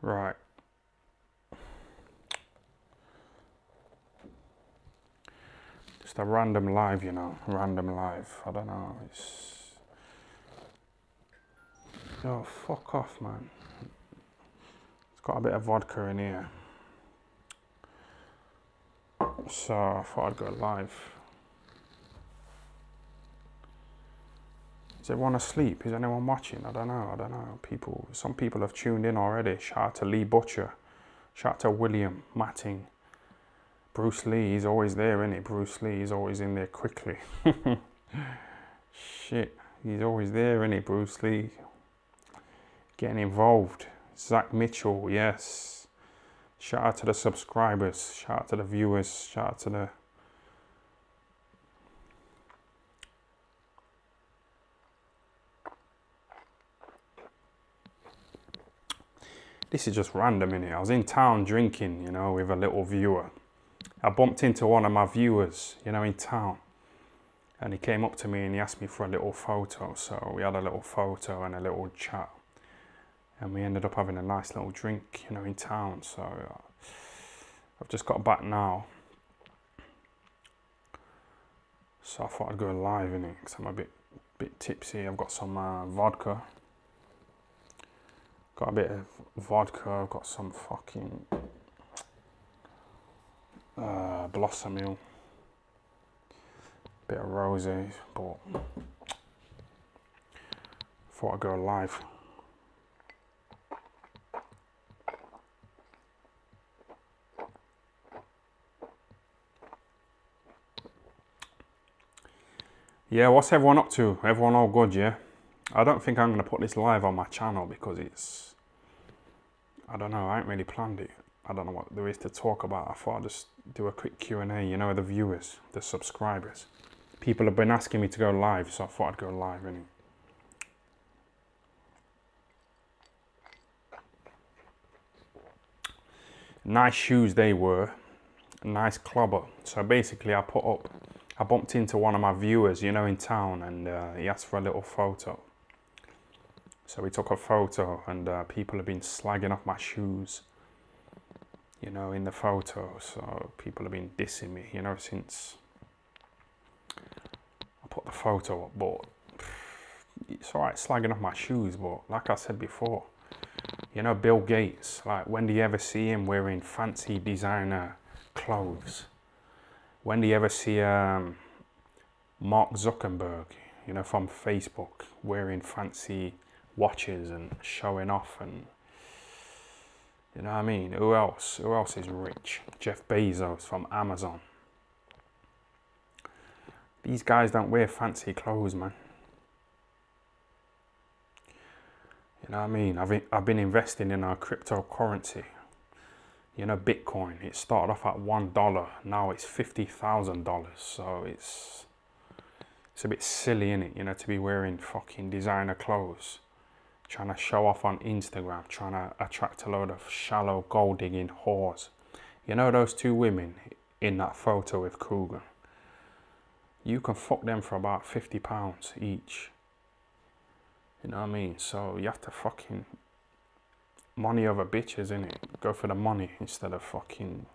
Right. Just a random live, you know. Random live. I don't know. It's... Yo, fuck off, man. It's got a bit of vodka in here. So I thought I'd go live. Is everyone asleep? Is anyone watching? I don't know. Some people have tuned in already. Shout out to Lee Butcher. Shout out to William Matting. Bruce Lee, he's always there, isn't he? Bruce Lee, he's always in there quickly. Shit, he's always there, isn't he? Bruce Lee. Getting involved. Zach Mitchell, yes. Shout out to the subscribers. Shout out to the viewers. Shout out to the... This is just random, innit? I was in town drinking, you know, with a little viewer. I bumped into one of my viewers, you know, in town. And he came up to me and he asked me for a little photo. So we had a little photo and a little chat. And we ended up having a nice little drink, you know, in town. So I've just got back now. So I thought I'd go live, innit? Because I'm a bit tipsy. I've got some vodka. Got a bit of vodka, I've got some fucking Blossom Ale, bit of rosé, but thought I'd go live. Yeah, what's everyone up to? Everyone all good, yeah? I don't think I'm going to put this live on my channel because it's... I don't know, I ain't really planned it. I don't know what there is to talk about. I thought I'd just do a quick Q&A, you know, the viewers, the subscribers. People have been asking me to go live, so I thought I'd go live, innit? Nice shoes they were. Nice clubber. So basically I bumped into one of my viewers, you know, in town, and he asked for a little photo. So we took a photo, and people have been slagging off my shoes, you know, in the photo. So people have been dissing me, you know, since I put the photo up. But it's alright slagging off my shoes, but like I said before, you know, Bill Gates, like, when do you ever see him wearing fancy designer clothes? When do you ever see Mark Zuckerberg, you know, from Facebook, wearing fancy watches and showing off? And you know what I mean? Who else is rich? Jeff Bezos from Amazon. These guys don't wear fancy clothes, man. You know what I mean? I've been investing in a cryptocurrency. You know, Bitcoin. It started off at $1. Now it's $50,000. So it's a bit silly, innit? You know, to be wearing fucking designer clothes, trying to show off on Instagram, trying to attract a load of shallow gold digging whores. You know those two women in that photo with Cougar? You can fuck them for about £50 each. You know what I mean? So you have to fucking money over bitches, innit? Go for the money instead of fucking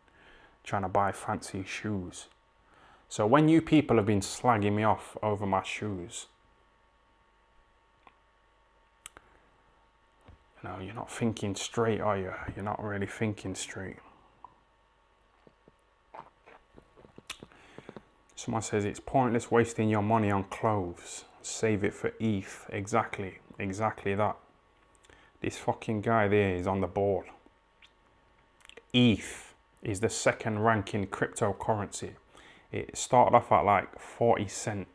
trying to buy fancy shoes. So when you people have been slagging me off over my shoes, you know, you're not thinking straight, are you? You're not really thinking straight. Someone says it's pointless wasting your money on clothes. Save it for ETH. Exactly that. This fucking guy there is on the ball. ETH is the second ranking cryptocurrency. It started off at like 40 cents,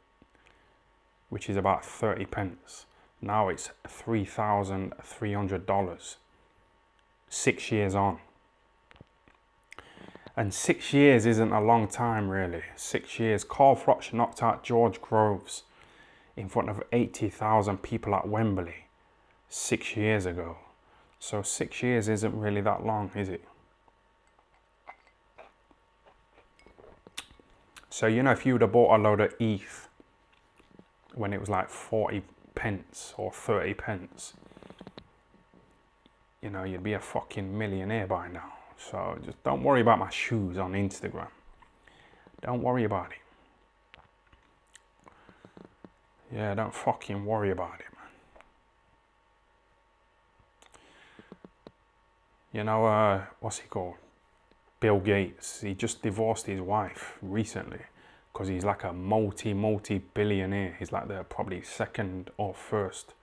which is about 30 pence. Now it's $3,300. 6 years on. And 6 years isn't a long time, really. 6 years. Carl Froch knocked out George Groves in front of 80,000 people at Wembley 6 years ago. So 6 years isn't really that long, is it? So, you know, if you would have bought a load of ETH when it was like 40 pence or 30 pence, you know, you'd be a fucking millionaire by now. So just don't worry about my shoes on Instagram. Don't worry about it. Yeah, don't fucking worry about it, man. You know, what's he called? Bill Gates. He just divorced his wife recently because he's like a multi-billionaire. He's like the probably second or first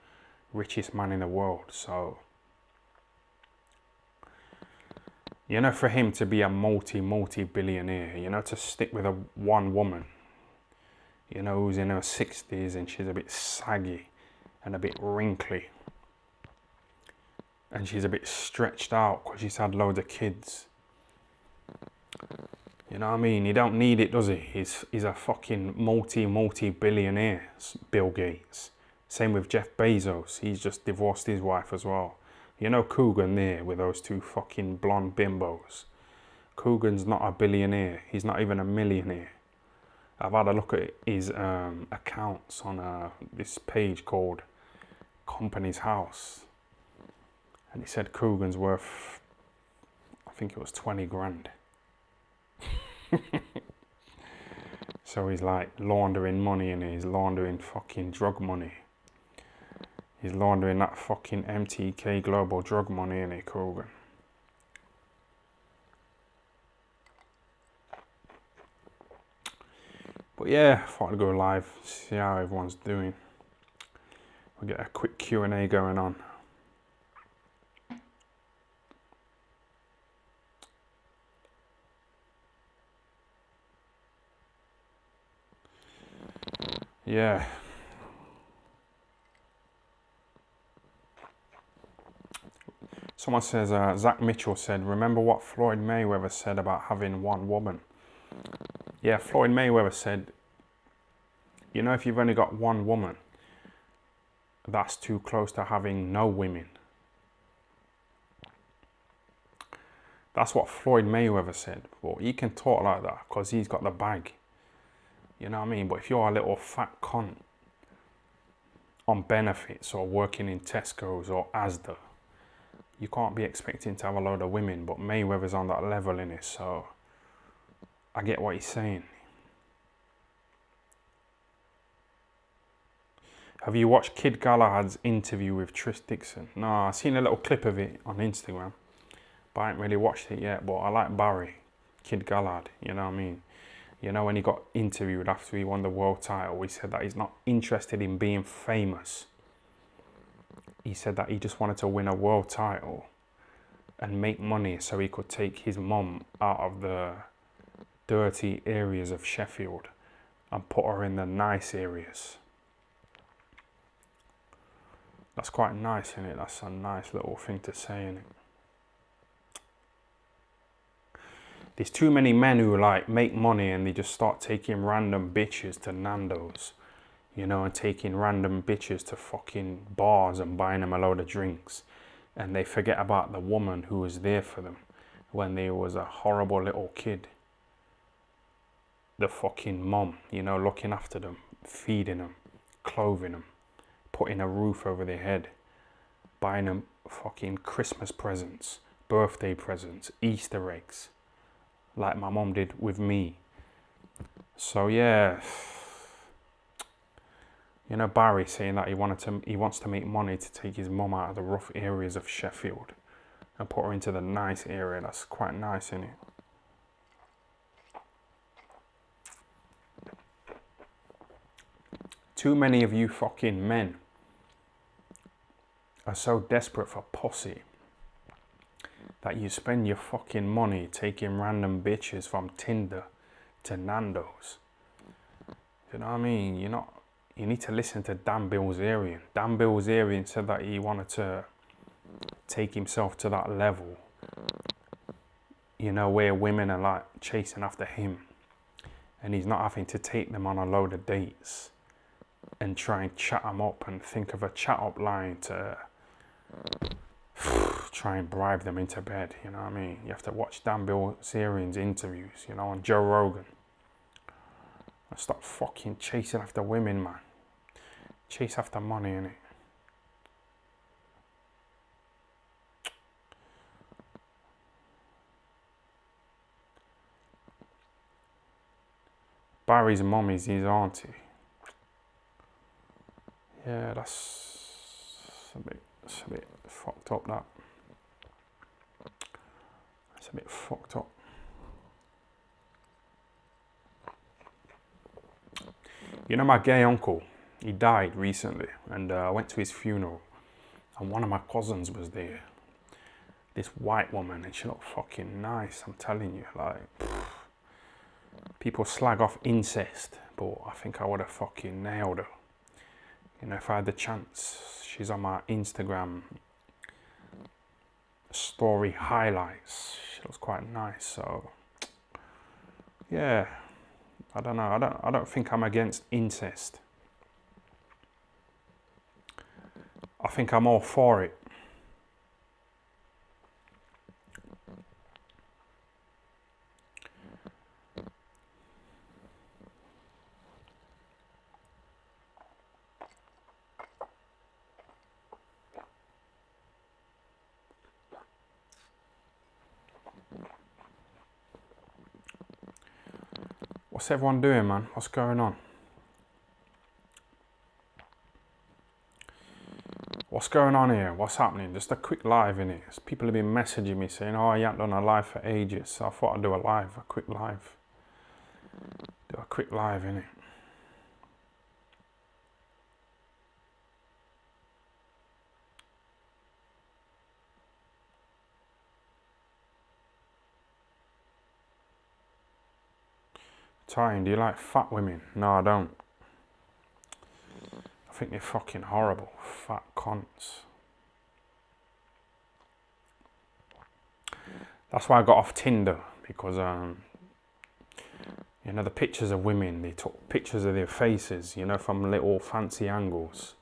richest man in the world. So, you know, for him to be a multi-billionaire, you know, to stick with a one woman, you know, who's in her 60s and she's a bit saggy and a bit wrinkly. And she's a bit stretched out because she's had loads of kids. You know what I mean? He don't need it, does he? He's a fucking multi-billionaire, Bill Gates. Same with Jeff Bezos. He's just divorced his wife as well. You know Coogan there with those two fucking blonde bimbos. Coogan's not a billionaire. He's not even a millionaire. I've had a look at his accounts on this page called Company's House. And he said Coogan's worth, I think it was 20 grand. So he's like laundering money, and he's laundering fucking drug money. He's laundering that fucking MTK global drug money, in it, Coogan. But yeah, I thought I'd go live, see how everyone's doing. We'll get a quick Q&A going on. Yeah. Someone says, Zach Mitchell said, remember what Floyd Mayweather said about having one woman? Yeah, Floyd Mayweather said, you know, if you've only got one woman, that's too close to having no women. That's what Floyd Mayweather said. Well, he can talk like that because he's got the bag. You know what I mean? But if you're a little fat cunt on benefits or working in Tesco's or Asda, you can't be expecting to have a load of women. But Mayweather's on that level in it, so I get what he's saying. Have you watched Kid Galahad's interview with Trish Dixon? No, I've seen a little clip of it on Instagram, but I haven't really watched it yet. But I like Barry, Kid Galahad, you know what I mean? You know, when he got interviewed after he won the world title, he said that he's not interested in being famous. He said that he just wanted to win a world title and make money so he could take his mum out of the dirty areas of Sheffield and put her in the nice areas. That's quite nice, isn't it? That's a nice little thing to say, isn't it? There's too many men who like make money and they just start taking random bitches to Nando's, you know, and taking random bitches to fucking bars and buying them a load of drinks. And they forget about the woman who was there for them when they was a horrible little kid. The fucking mom, you know, looking after them, feeding them, clothing them, putting a roof over their head, buying them fucking Christmas presents, birthday presents, Easter eggs, like my mom did with me. So yeah, you know, Barry saying that he wants to make money to take his mum out of the rough areas of Sheffield and put her into the nice area. That's quite nice, isn't it? Too many of you fucking men are so desperate for pussy that you spend your fucking money taking random bitches from Tinder to Nando's. You know what I mean? You need to listen to Dan Bilzerian. Dan Bilzerian said that he wanted to take himself to that level, you know, where women are like chasing after him and he's not having to take them on a load of dates and try and chat them up and think of a chat up line to try and bribe them into bed, you know what I mean? You have to watch Dan Bilzerian's interviews, you know, on Joe Rogan. And stop fucking chasing after women, man. Chase after money, innit? Barry's mum is his auntie. Yeah, that's a bit fucked up, that. That's a bit fucked up. You know my gay uncle, he died recently, and I went to his funeral, and one of my cousins was there. This white woman, and she looked fucking nice, I'm telling you. Like, people slag off incest, but I think I would have fucking nailed her. You know, if I had the chance. She's on my Instagram story highlights. She looks quite nice, so yeah. I don't know. I don't think I'm against incest. I think I'm all for it. What's everyone doing, man? What's going on? What's going on here? What's happening? Just a quick live in it. People have been messaging me saying, oh, you haven't done a live for ages. So I thought I'd do a quick live. Do a quick live in it. Tyron, do you like fat women? No, I don't. I think they're fucking horrible. Fat cunts. That's why I got off Tinder, because you know, the pictures of women, they took pictures of their faces, you know, from little fancy angles,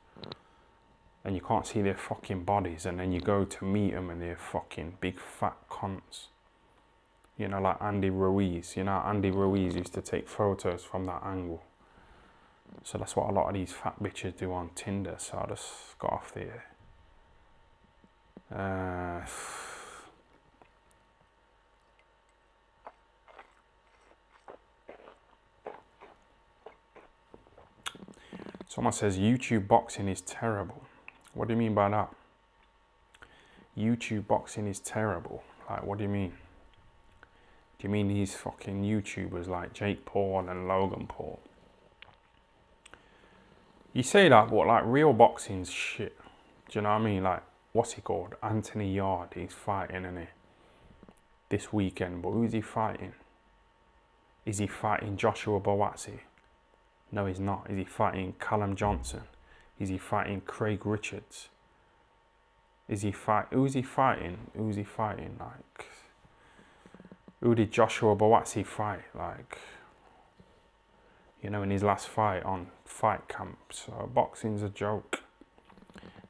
and you can't see their fucking bodies, and then you go to meet them and they're fucking big fat cunts. You know, like Andy Ruiz. You know, Andy Ruiz used to take photos from that angle. So that's what a lot of these fat bitches do on Tinder. So I just got off there. Someone says YouTube boxing is terrible. What do you mean by that? YouTube boxing is terrible. Like, what do you mean? Do you mean these fucking YouTubers like Jake Paul and Logan Paul? You say that, but like real boxing's shit. Do you know what I mean? Like, what's he called? Anthony Yard. He's fighting, isn't he? This weekend. But who's he fighting? Is he fighting Joshua Boatsi? No, he's not. Is he fighting Callum Johnson? Is he fighting Craig Richards? Who's he fighting? Who's he fighting? Like, who did Joshua Boatsi fight? Like, you know, in his last fight on Fight Camp. So boxing's a joke.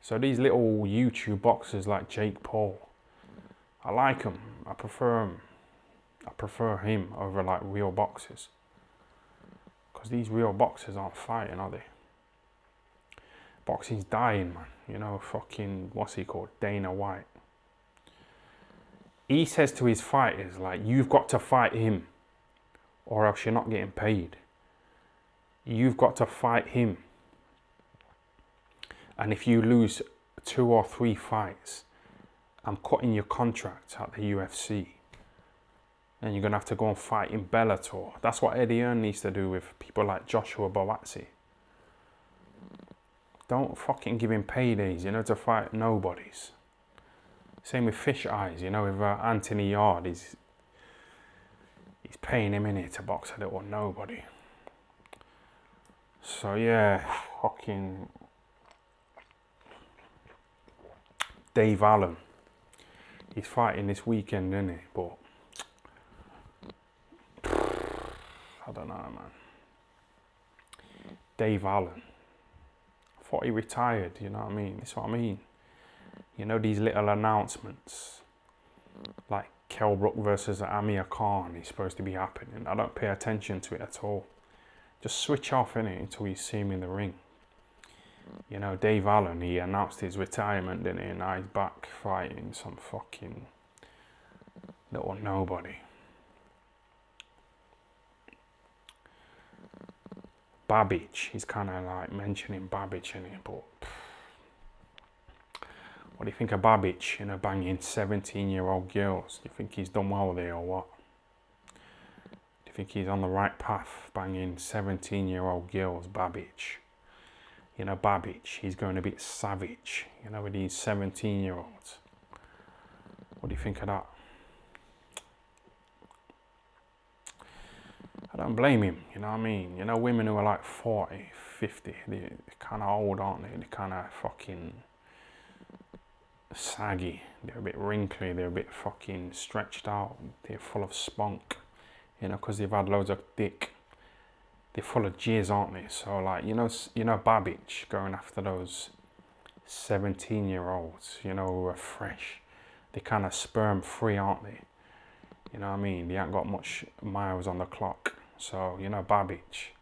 So these little YouTube boxers like Jake Paul, I like him. I prefer him. I prefer him over like real boxers. Because these real boxers aren't fighting, are they? Boxing's dying, man. You know, fucking, what's he called? Dana White. He says to his fighters, like, you've got to fight him or else you're not getting paid. You've got to fight him. And if you lose 2 or 3 fights, I'm cutting your contract at the UFC. And you're going to have to go and fight in Bellator. That's what Eddie Hearn needs to do with people like Joshua Boatsi. Don't fucking give him paydays, you know, to fight nobodies. Same with Fish Eyes, you know, with Anthony Yard. He's paying him in here to box a little nobody. So yeah, fucking Dave Allen. He's fighting this weekend, isn't he? But I don't know, man. Dave Allen. I thought he retired, you know what I mean? That's what I mean. You know, these little announcements, like Kell Brook versus Amir Khan is supposed to be happening. I don't pay attention to it at all. Just switch off, innit, until you see him in the ring. You know, Dave Allen, he announced his retirement, didn't he? And now he's back fighting some fucking little nobody. Babbage. He's kind of like mentioning Babbage in it, but what do you think of Babbage, you know, banging 17-year-old girls? Do you think he's done well there or what? Do you think he's on the right path, banging 17-year-old girls, Babbage? You know, Babbage, he's going a bit savage, you know, with these 17-year-olds. What do you think of that? I don't blame him, you know what I mean? You know, women who are like 40, 50, they're kind of old, aren't they? They're kind of fucking saggy, they're a bit wrinkly, they're a bit fucking stretched out, they're full of spunk, you know, because they've had loads of dick. They're full of jizz, aren't they? So like, you know Babbage going after those 17-year-olds, you know, who are fresh. They're kind of sperm free, aren't they? You know what I mean? They ain't got much miles on the clock. So, you know, Babbage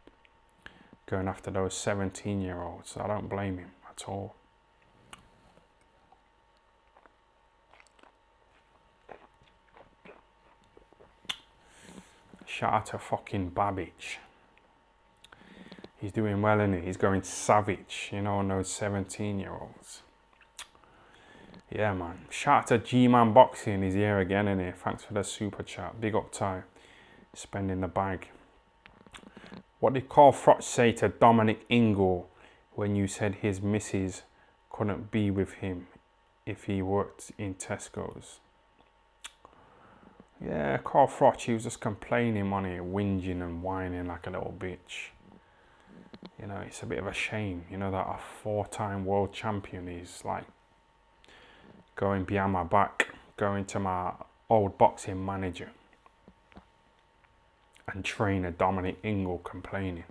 going after those 17-year-olds. I don't blame him at all. Shout out to fucking Babbage. He's doing well, isn't he? He's going savage, you know, on those 17-year-olds. Yeah, man. Shout out to G-Man Boxing. He's here again, isn't he? Thanks for the super chat. Big up, Ty. Spending the bag. What did Carl Froch say to Dominic Ingle when you said his missus couldn't be with him if he worked in Tesco's? Yeah, Carl Froch, he was just complaining on it, whinging and whining like a little bitch. You know, it's a bit of a shame, you know, that a 4-time world champion is like going behind my back, going to my old boxing manager and trainer Dominic Ingle complaining.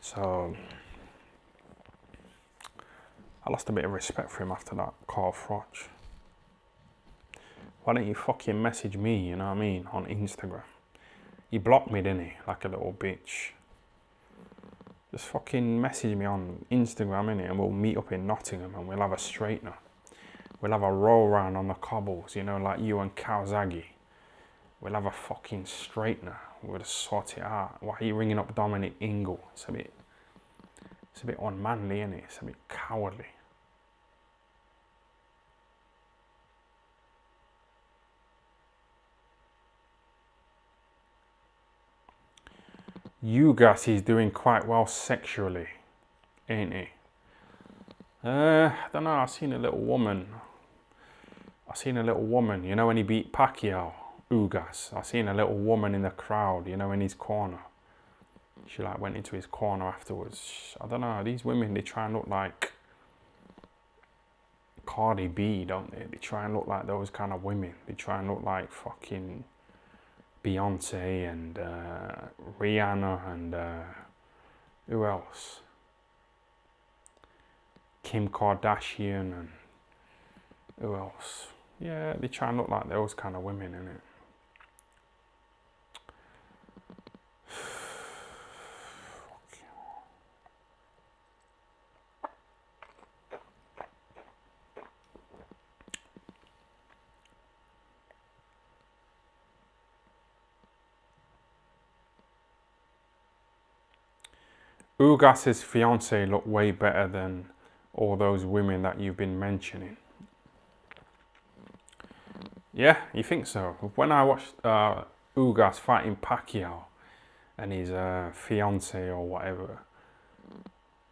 So I lost a bit of respect for him after that, Carl Froch. Why don't you fucking message me, you know what I mean, on Instagram? He blocked me, didn't he, like a little bitch. Just fucking message me on Instagram, innit, and we'll meet up in Nottingham and we'll have a straightener. We'll have a roll round on the cobbles, you know, like you and Kawasaki. We'll have a fucking straightener. We'll just sort it out. Why are you ringing up Dominic Ingle? It's a bit unmanly, innit? It's a bit cowardly. Ugas is doing quite well sexually, ain't he? I don't know, I seen a little woman, you know, when he beat Pacquiao, Ugas. I seen a little woman in the crowd, you know, in his corner. She like went into his corner afterwards. I don't know, these women, they try and look like Cardi B, don't they? They try and look like those kind of women. They try and look like fucking Beyonce and Rihanna and who else? Kim Kardashian and who else? Yeah, they try and look like those kind of women, innit? Ugas's fiance looked way better than all those women that you've been mentioning. Yeah, you think so? When I watched Ugas fighting Pacquiao and his fiance or whatever,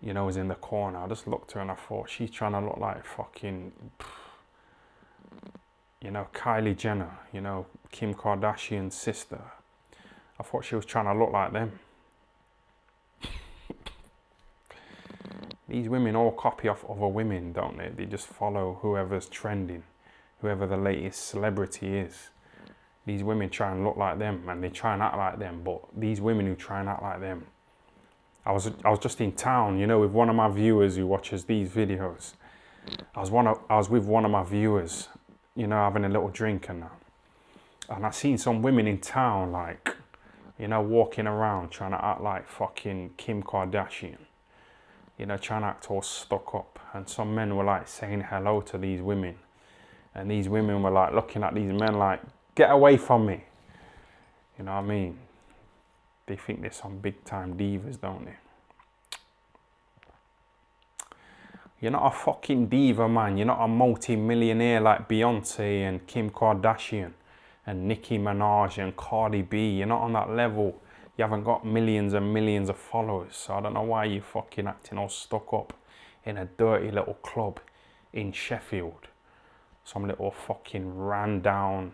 you know, was in the corner, I just looked at her and I thought, she's trying to look like fucking, you know, Kylie Jenner, you know, Kim Kardashian's sister. I thought she was trying to look like them. These women all copy off other women, don't they? They just follow whoever's trending, whoever the latest celebrity is. These women try and look like them and they try and act like them, but these women who try and act like them. I was just in town, you know, with one of my viewers who watches these videos. I was with one of my viewers, you know, having a little drink and that. And I seen some women in town, like, you know, walking around trying to act like fucking Kim Kardashian. You know, trying to act all stuck up. And some men were like saying hello to these women. And these women were like looking at these men like, get away from me. You know what I mean? They think they're some big time divas, don't they? You're not a fucking diva, man. You're not a multi-millionaire like Beyonce and Kim Kardashian and Nicki Minaj and Cardi B. You're not on that level. You haven't got millions and millions of followers. So I don't know why you're fucking acting all stuck up in a dirty little club in Sheffield. Some little fucking ran down,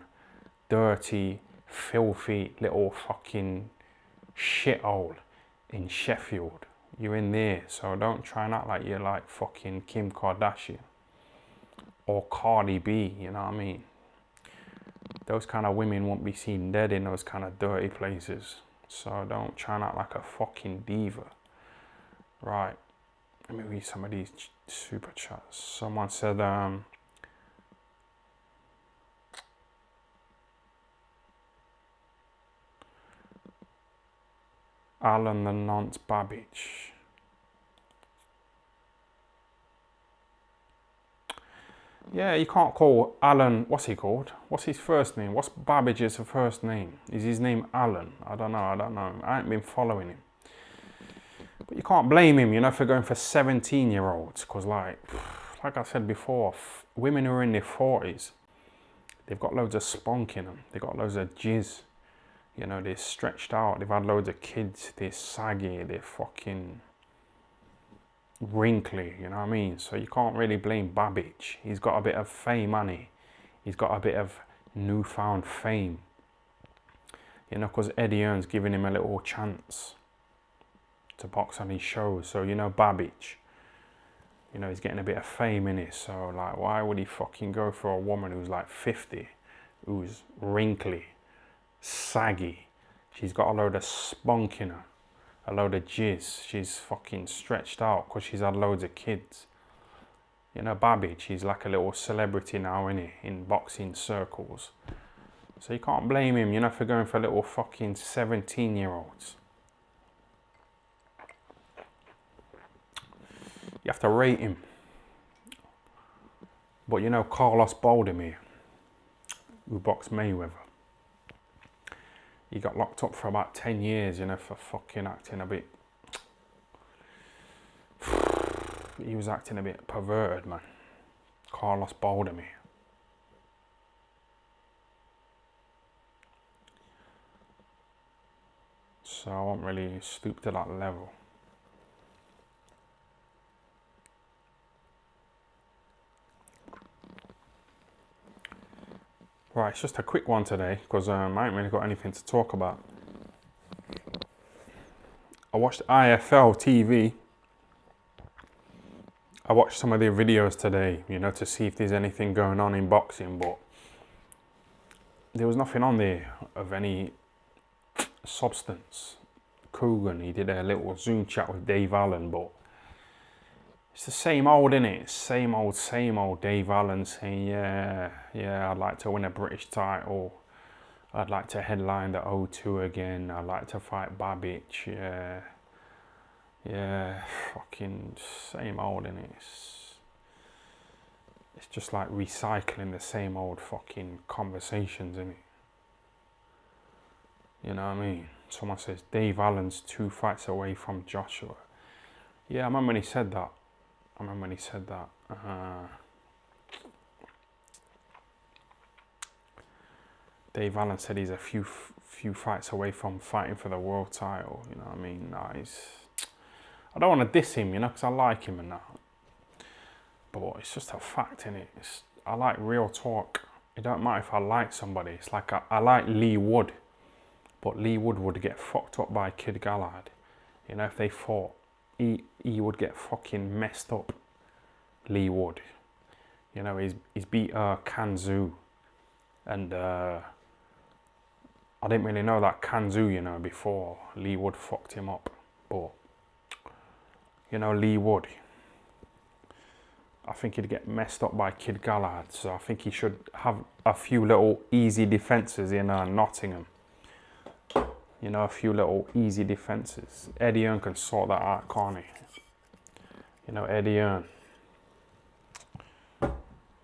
dirty, filthy little fucking shithole in Sheffield. You're in there, so don't try and act like you're like fucking Kim Kardashian or Cardi B, you know what I mean? Those kind of women won't be seen dead in those kind of dirty places. So don't try and act like a fucking diva. Right, let me read some of these super chats. Someone said, Alan the Nonce Babbage. Yeah, you can't call Alan, what's he called? What's his first name? What's Babbage's first name? Is his name Alan? I don't know. I ain't been following him. But you can't blame him, you know, for going for 17-year-olds. Because like I said before, women who are in their 40s, they've got loads of spunk in them. They've got loads of jizz. You know, they're stretched out, they've had loads of kids, they're saggy, they're fucking wrinkly, you know what I mean? So you can't really blame Babbage. He's got a bit of fame, hasn't he? He's got a bit of newfound fame. You know, because Eddie Earn's giving him a little chance to box on his shows. So, you know, Babbage, you know, he's getting a bit of fame in it. So, like, why would he fucking go for a woman who's like 50, who's wrinkly, saggy, she's got a load of spunk in her, a load of jizz, she's fucking stretched out because she's had loads of kids. You know, Babbage, he's like a little celebrity now, isn't he, in boxing circles. So you can't blame him, you know, for going for little fucking 17-year-olds. You have to rate him. But you know, Carlos Baldomir, who boxed Mayweather, he got locked up for about 10 years, you know, for fucking acting a bit... He was acting a bit perverted, man. Carlos Baldomir. So I won't really stoop to that level. Right, it's just a quick one today because I ain't really got anything to talk about. I watched IFL TV. I watched some of their videos today, you know, to see if there's anything going on in boxing, but there was nothing on there of any substance. Coogan, he did a little Zoom chat with Dave Allen, but it's the same old, innit? Same old Dave Allen saying, yeah, I'd like to win a British title. I'd like to headline the O2 again. I'd like to fight Babbage, yeah, fucking same old, innit? It's just like recycling the same old fucking conversations, innit? You know what I mean? Someone says, Dave Allen's 2 fights away from Joshua. Yeah, I remember when he said that. Dave Allen said he's a few fights away from fighting for the world title. You know what I mean? Nah, I don't want to diss him, you know, because I like him and that. But it's just a fact, innit? I like real talk. It don't matter if I like somebody. It's like I like Lee Wood. But Lee Wood would get fucked up by Kid Galahad. You know, if they fought, he would get fucking messed up. Lee Wood. You know, he's beat Kanzu. And I didn't really know that Kanzu, you know, before Lee Wood fucked him up. But, you know, Lee Wood, I think he'd get messed up by Kid Galahad. So I think he should have a few little easy defences in Nottingham. You know, a few little easy defences. Eddie Earn can sort that out, can't he? You know, Eddie Earn.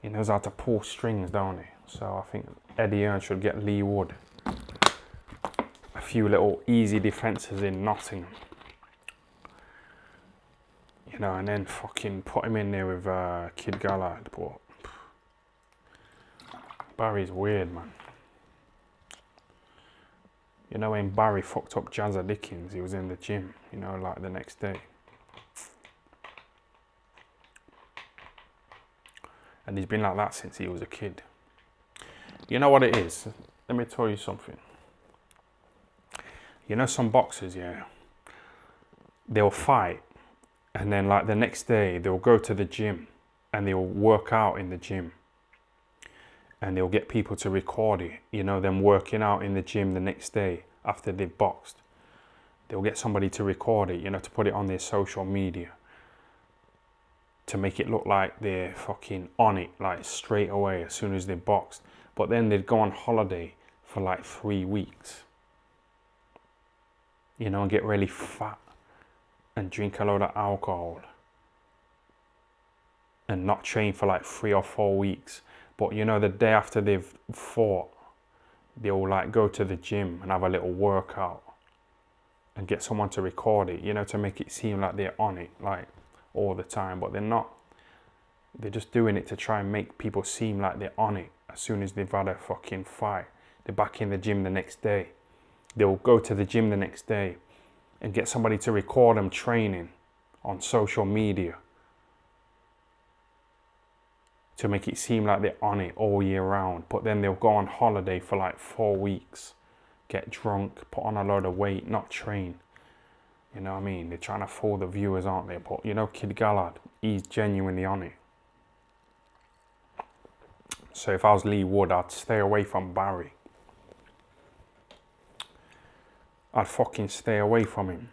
He knows how to pull strings, don't he? So I think Eddie Earn should get Lee Wood a few little easy defences in Nottingham. You know, and then fucking put him in there with Kid Gallard. But Barry's weird, man. You know, when Barry fucked up Jazza Dickens, he was in the gym, you know, like the next day. And he's been like that since he was a kid. You know what it is? Let me tell you something. You know, some boxers, yeah, they'll fight, and then like the next day they'll go to the gym and they'll work out in the gym, and they'll get people to record it, you know, them working out in the gym the next day after they've boxed. They'll get somebody to record it, you know, to put it on their social media, to make it look like they're fucking on it, like straight away as soon as they've boxed. But then they'd go on holiday for like 3 weeks, you know, and get really fat and drink a load of alcohol and not train for like 3 or 4 weeks. But you know, the day after they've fought, they'll like go to the gym and have a little workout and get someone to record it, you know, to make it seem like they're on it like all the time. But they're not. They're just doing it to try and make people seem like they're on it as soon as they've had a fucking fight. They're back in the gym the next day. They'll go to the gym the next day and get somebody to record them training on social media to make it seem like they're on it all year round. But then they'll go on holiday for like 4 weeks, get drunk, put on a load of weight, not train. You know what I mean? They're trying to fool the viewers, aren't they? But you know, Kid Gallard, he's genuinely on it. So if I was Lee Wood, I'd stay away from Barry. I'd fucking stay away from him.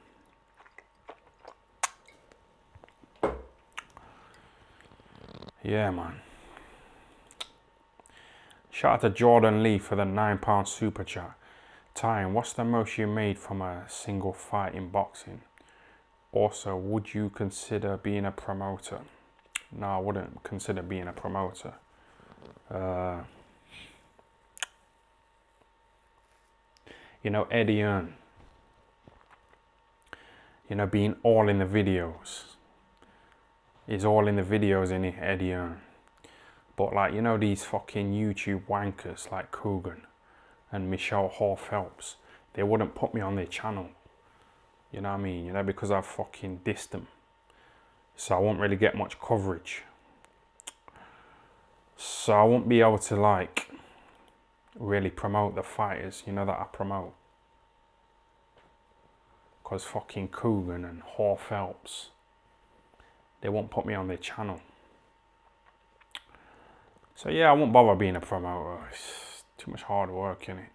Yeah, man. Shout out to Jordan Lee for the £9 super chat. Tyron, what's the most you made from a single fight in boxing? Also, would you consider being a promoter? No, I wouldn't consider being a promoter. You know, Eddie Earn. You know, being all in the videos. He's all in the videos, in Eddie Earn. But like, you know, these fucking YouTube wankers like Coogan and Michelle Hall Phelps, they wouldn't put me on their channel. You know what I mean? You know, because I fucking dissed them. So I won't really get much coverage. So I won't be able to like really promote the fighters, you know, that I promote. Because fucking Coogan and Hall Phelps, they won't put me on their channel. So yeah, I won't bother being a promoter. It's too much hard work, innit?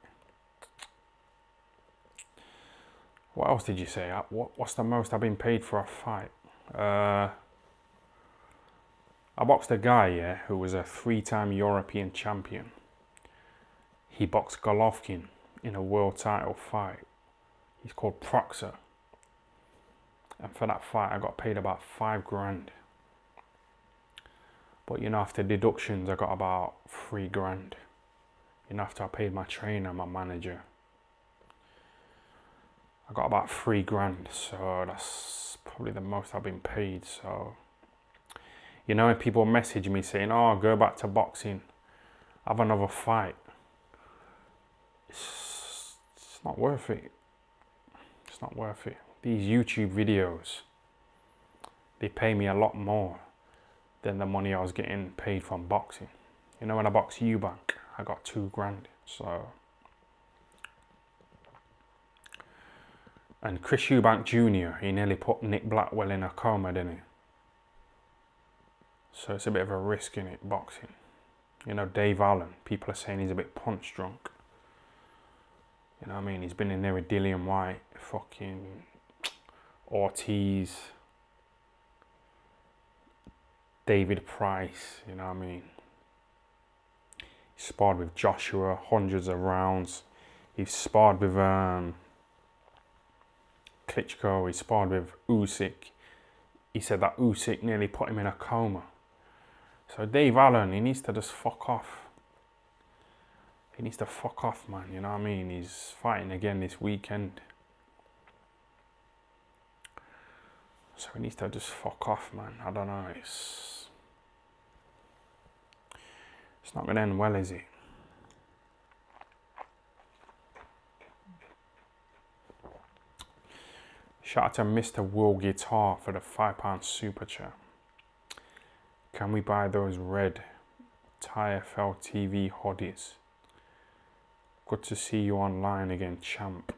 What else did you say? What's the most I've been paid for a fight? I boxed a guy, yeah, who was a 3-time European champion. He boxed Golovkin in a world title fight. He's called Proxer. And for that fight, I got paid about 5 grand. But you know, after deductions, I got about 3 grand. You know, after I paid my trainer, my manager, I got about 3 grand. So that's probably the most I've been paid. So, you know, when people message me saying, oh, go back to boxing, have another fight, it's not worth it. It's not worth it. These YouTube videos, they pay me a lot more than the money I was getting paid from boxing. You know, when I boxed Eubank, I got 2 grand. So, and Chris Eubank Jr., he nearly put Nick Blackwell in a coma, didn't he? So it's a bit of a risk in it, boxing. You know, Dave Allen, people are saying he's a bit punch drunk. You know what I mean? He's been in there with Dillian White, fucking Ortiz, David Price, you know what I mean? He sparred with Joshua, hundreds of rounds. He sparred with Klitschko, he sparred with Usyk. He said that Usyk nearly put him in a coma. So Dave Allen, he needs to just fuck off. He needs to fuck off, man. You know what I mean? He's fighting again this weekend. So he needs to just fuck off, man. I don't know. It's not going to end well, is it? Shout out to Mr. Will Guitar for the £5 super chat. Can we buy those red TFL TV hoodies? Good to see you online again, champ.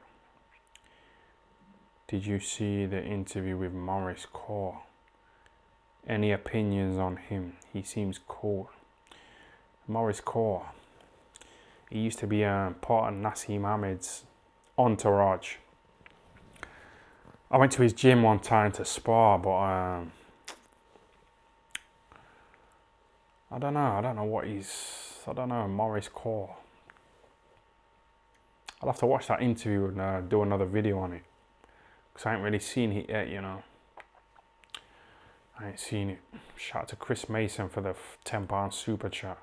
Did you see the interview with Maurice Kaur? Any opinions on him? He seems cool. Maurice Kaur. He used to be part of Nassim Ahmed's entourage. I went to his gym one time to spar, but I don't know what I don't know, Maurice Kaur. I'll have to watch that interview and do another video on it. Because I ain't really seen it yet, you know. I ain't seen it. Shout out to Chris Mason for the £10 super chat.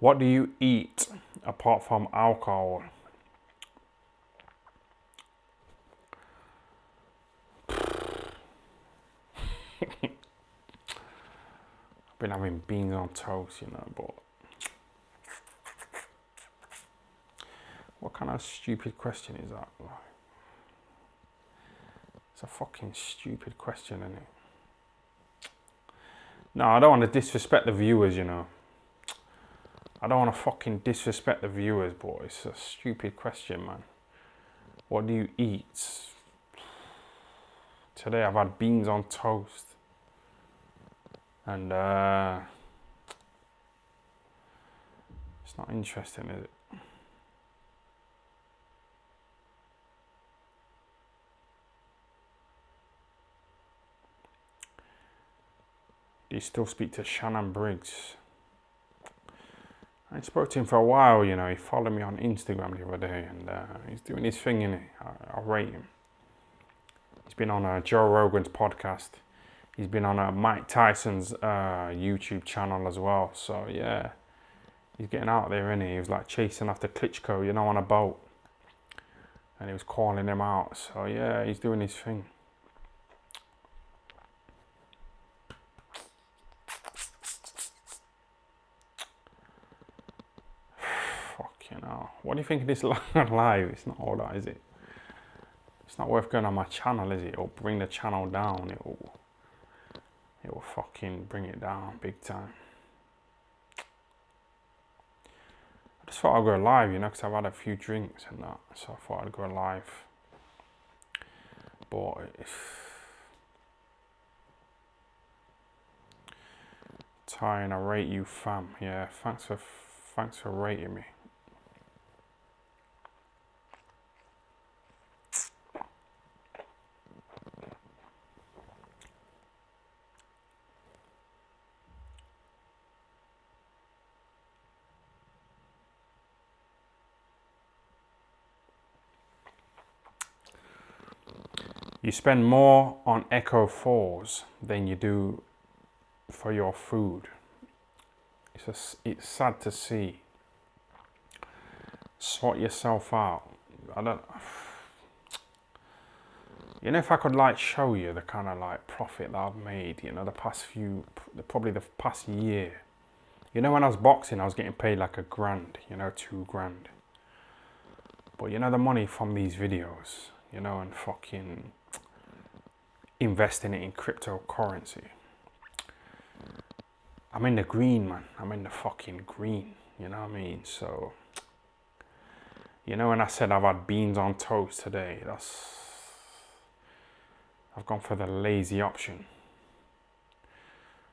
What do you eat apart from alcohol? I've been having beans on toast, you know, but what kind of stupid question is that? It's a fucking stupid question, isn't it? No, I don't want to disrespect the viewers, you know. I don't want to fucking disrespect the viewers, but it's a stupid question, man. What do you eat? Today I've had beans on toast. And it's not interesting, is it? Do you still speak to Shannon Briggs? I spoke to him for a while, you know. He followed me on Instagram the other day, and he's doing his thing, innit? I rate him. He's been on Joe Rogan's podcast. He's been on Mike Tyson's YouTube channel as well. So yeah, he's getting out there, innit? He was like chasing after Klitschko, you know, on a boat, and he was calling him out. So yeah, he's doing his thing. You know, what do you think of this live? It's not all that, is it? It's not worth going on my channel, is it? It'll bring the channel down. It will fucking bring it down big time. I just thought I'd go live, you know, because I've had a few drinks and that, so I thought I'd go live. But Tyron, I rate you, fam. Yeah, thanks for rating me. You spend more on Echo 4s than you do for your food. It's sad to see. Sort yourself out. You know, if I could like show you the kind of like profit that I've made, you know, probably the past year. You know, when I was boxing, I was getting paid like $1,000, you know, $2,000. But you know, the money from these videos, you know, and fucking investing it in cryptocurrency. I'm in the green, man. I'm in the fucking green. You know what I mean? So, you know, when I said I've had beans on toast today, I've gone for the lazy option.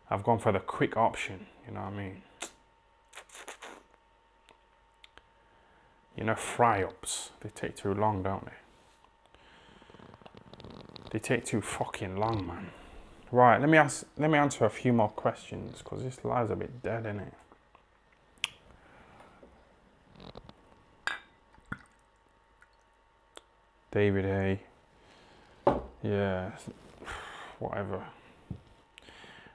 I've gone for the quick option. You know what I mean? You know, fry-ups, they take too long, don't they? They take too fucking long, man. Right, let me answer a few more questions, because this live's a bit dead, innit? David A. Yeah, whatever.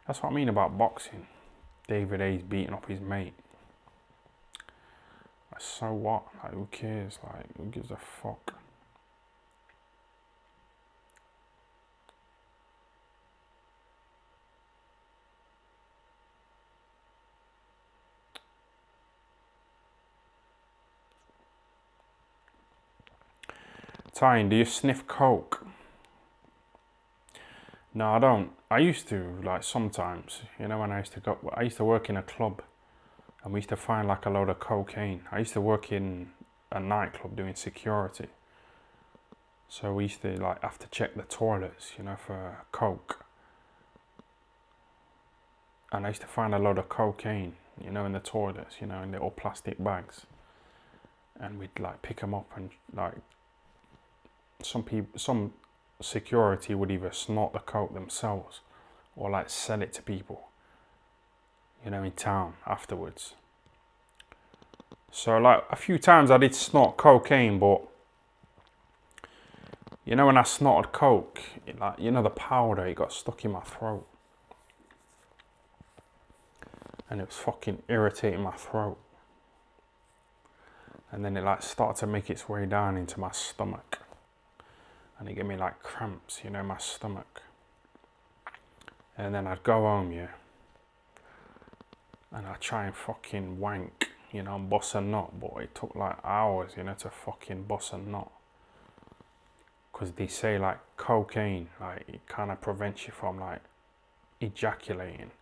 That's what I mean about boxing. David A's beating up his mate. Like, so what? Like, who cares? Like, who gives a fuck? Tyron, do you sniff coke? No, I don't. I used to, like, sometimes. You know, when I used to work in a club, and we used to find like a load of cocaine. I used to work in a nightclub doing security. So we used to like have to check the toilets, you know, for coke. And I used to find a load of cocaine, you know, in the toilets, you know, in little plastic bags. And we'd like pick them up, and like some security would either snort the coke themselves or like sell it to people, you know, in town afterwards. So like a few times I did snort cocaine, but you know, when I snorted coke, like, you know, the powder, it got stuck in my throat. And it was fucking irritating my throat. And then it like started to make its way down into my stomach. And it gave me like cramps, you know, in my stomach. And then I'd go home, yeah. And I'd try and fucking wank, you know, and bust a nut. But it took like hours, you know, to fucking bust a nut. Because they say like cocaine, like it kind of prevents you from like ejaculating.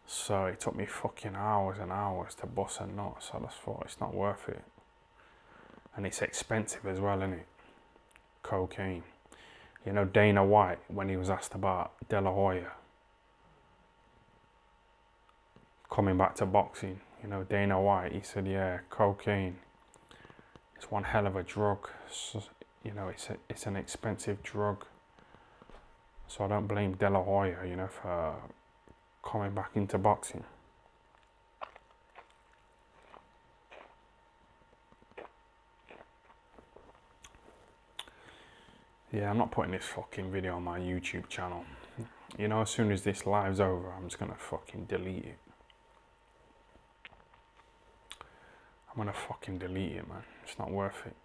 So it took me fucking hours and hours to bust a nut. So I just thought, it's not worth it. And it's expensive as well, isn't it? Cocaine. You know, Dana White, when he was asked about De La Hoya coming back to boxing, you know, Dana White, he said, yeah, cocaine, it's one hell of a drug. So, you know, it's an expensive drug. So I don't blame De La Hoya, you know, for coming back into boxing. Yeah, I'm not putting this fucking video on my YouTube channel. You know, as soon as this live's over, I'm just gonna fucking delete it. I'm gonna fucking delete it, man. It's not worth it.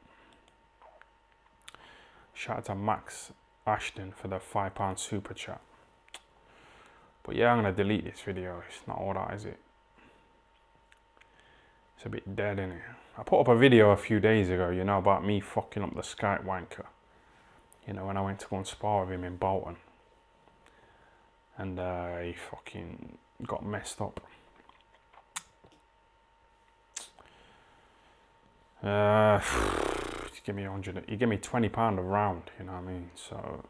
Shout out to Max Ashton for the £5 super chat. But yeah, I'm gonna delete this video. It's not all that, is it? It's a bit dead, innit? I put up a video a few days ago, you know, about me fucking up the Skype wanker. You know, when I went to go and spar with him in Bolton. And he fucking got messed up. He gave me he gave me £20 a round, you know what I mean? So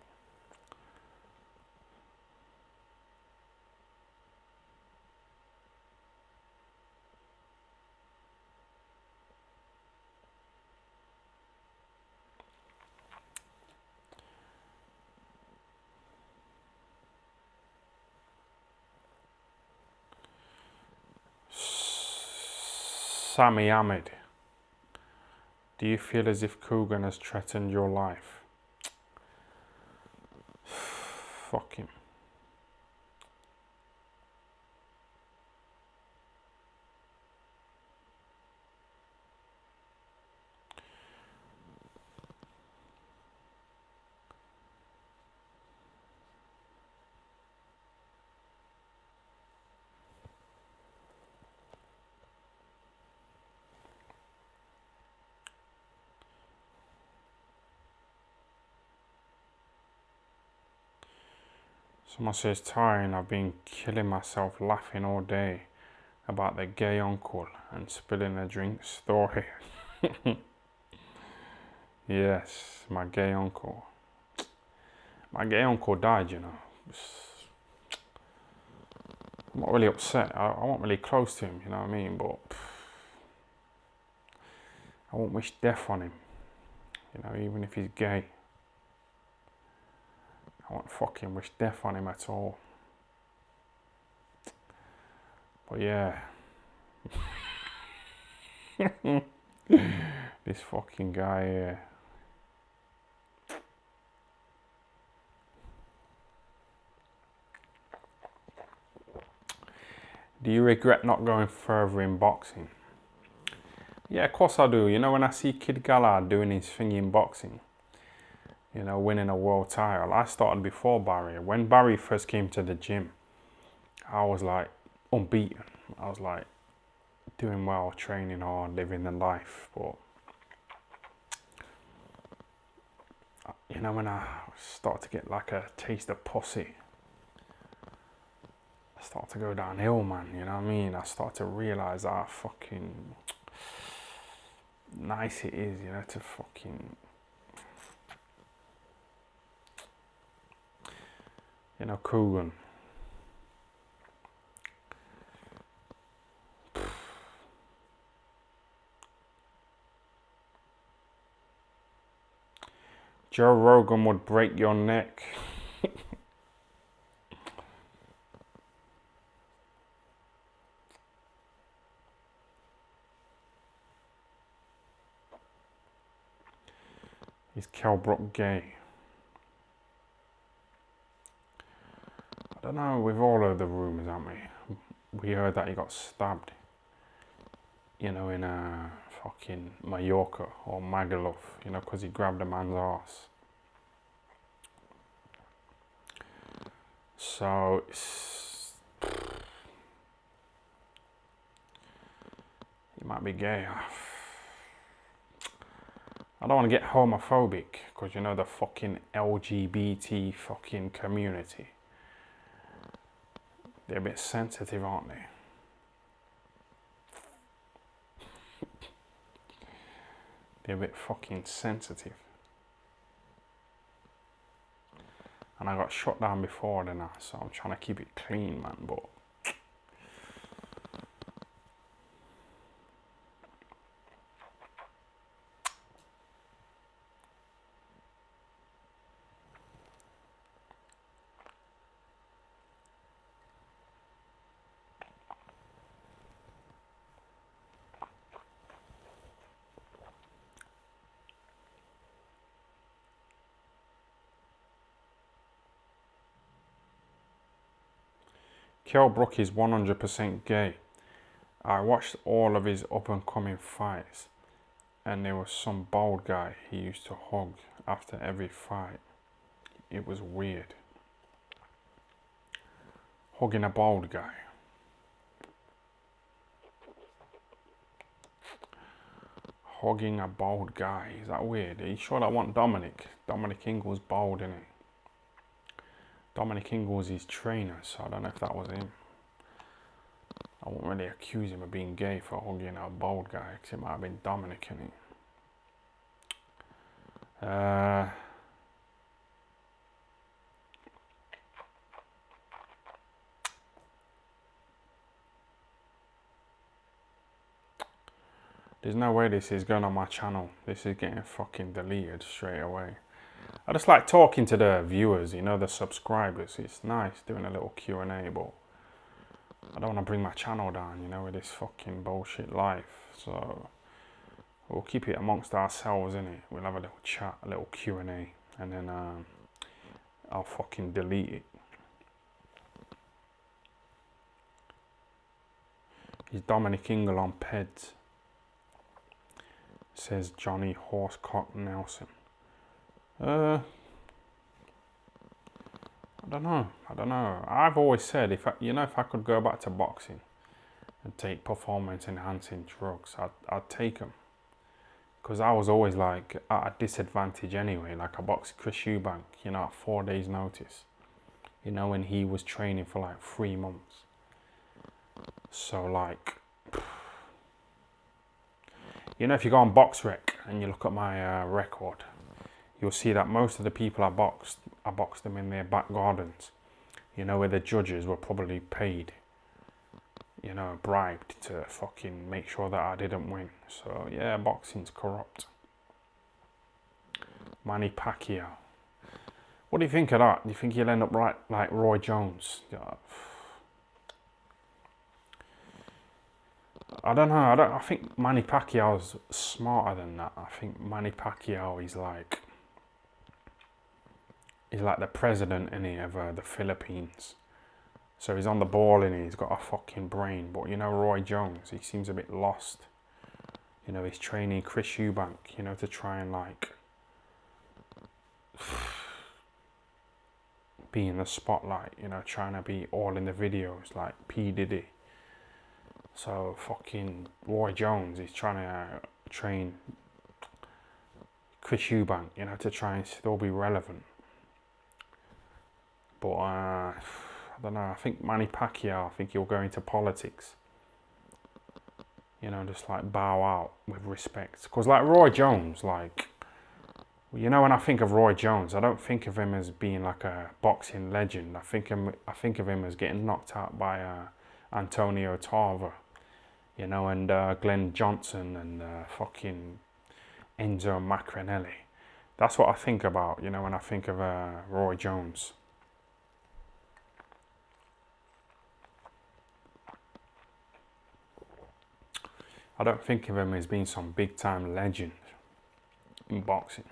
Sammy Ahmed, do you feel as if Coogan has threatened your life? Fuck him. Someone says, Tyron, I've been killing myself laughing all day about the gay uncle and spilling the drink story. Yes, my gay uncle. My gay uncle died, you know. I'm not really upset. I wasn't really close to him, you know what I mean? But I won't wish death on him, you know, even if he's gay. I won't fucking wish death on him at all. But yeah. This fucking guy here. Do you regret not going further in boxing? Yeah, of course I do. You know, when I see Kid Gallard doing his thing in boxing, you know, winning a world title. I started before Barry. When Barry first came to the gym, I was like unbeaten. I was like doing well, training hard, living the life. But you know, when I start to get like a taste of pussy, I start to go downhill, man. You know what I mean? I start to realize how fucking nice it is, you know, to fucking, you know, Coogan. Joe Rogan would break your neck. Is Kell Brook gay? I don't know, we've all heard the rumours, haven't we? We heard that he got stabbed, you know, in fucking Mallorca or Magaluf, you know, because he grabbed a man's arse. So, he might be gay. I don't want to get homophobic, because you know the fucking LGBT fucking community. They're a bit sensitive, aren't they? They're a bit fucking sensitive. And I got shut down before then, so I'm trying to keep it clean, man, but Kell Brook is 100% gay. I watched all of his up and coming fights, and there was some bald guy he used to hug after every fight. It was weird. Hugging a bald guy. Hugging a bald guy. Is that weird? Are you sure that wasn't Dominic? Dominic Ingles bald, innit? Dominic Ingles is trainer, so I don't know if that was him. I won't really accuse him of being gay for hugging a bald guy, because it might have been Dominic, innit? There's no way this is going on my channel. This is getting fucking deleted straight away. I just like talking to the viewers, you know, the subscribers. It's nice doing a little Q&A, but I don't want to bring my channel down, you know, with this fucking bullshit life. So we'll keep it amongst ourselves, innit? We'll have a little chat, a little Q&A, and then I'll fucking delete it. Is Dominic Ingle on PEDS? Says Johnny Horsecock Nelson. I don't know. I've always said, if I could go back to boxing and take performance enhancing drugs, I'd take them. Because I was always like at a disadvantage anyway. Like I boxed Chris Eubank, you know, at 4 days notice. You know, when he was training for like 3 months. So like, you know, if you go on BoxRec and you look at my record, you'll see that most of the people I boxed them in their back gardens, you know, where the judges were probably paid, you know, bribed to fucking make sure that I didn't win. So yeah, boxing's corrupt. Manny Pacquiao. What do you think of that? Do you think he'll end up right like Roy Jones? Yeah. I don't know. I think Manny Pacquiao's smarter than that. I think Manny Pacquiao is like the president of the Philippines. So he's on the ball and he's got a fucking brain. But you know, Roy Jones, he seems a bit lost. You know, he's training Chris Eubank, you know, to try and like be in the spotlight, you know, trying to be all in the videos like P. Diddy. So fucking Roy Jones is trying to train Chris Eubank, you know, to try and still be relevant. But I don't know. I think Manny Pacquiao, I think he'll go into politics. You know, just like bow out with respect. Because like Roy Jones, like, you know, when I think of Roy Jones, I don't think of him as being like a boxing legend. I think of him as getting knocked out by Antonio Tarver, you know, and Glenn Johnson and fucking Enzo Maccarinelli. That's what I think about, you know, when I think of Roy Jones. I don't think of him as being some big time legend in boxing.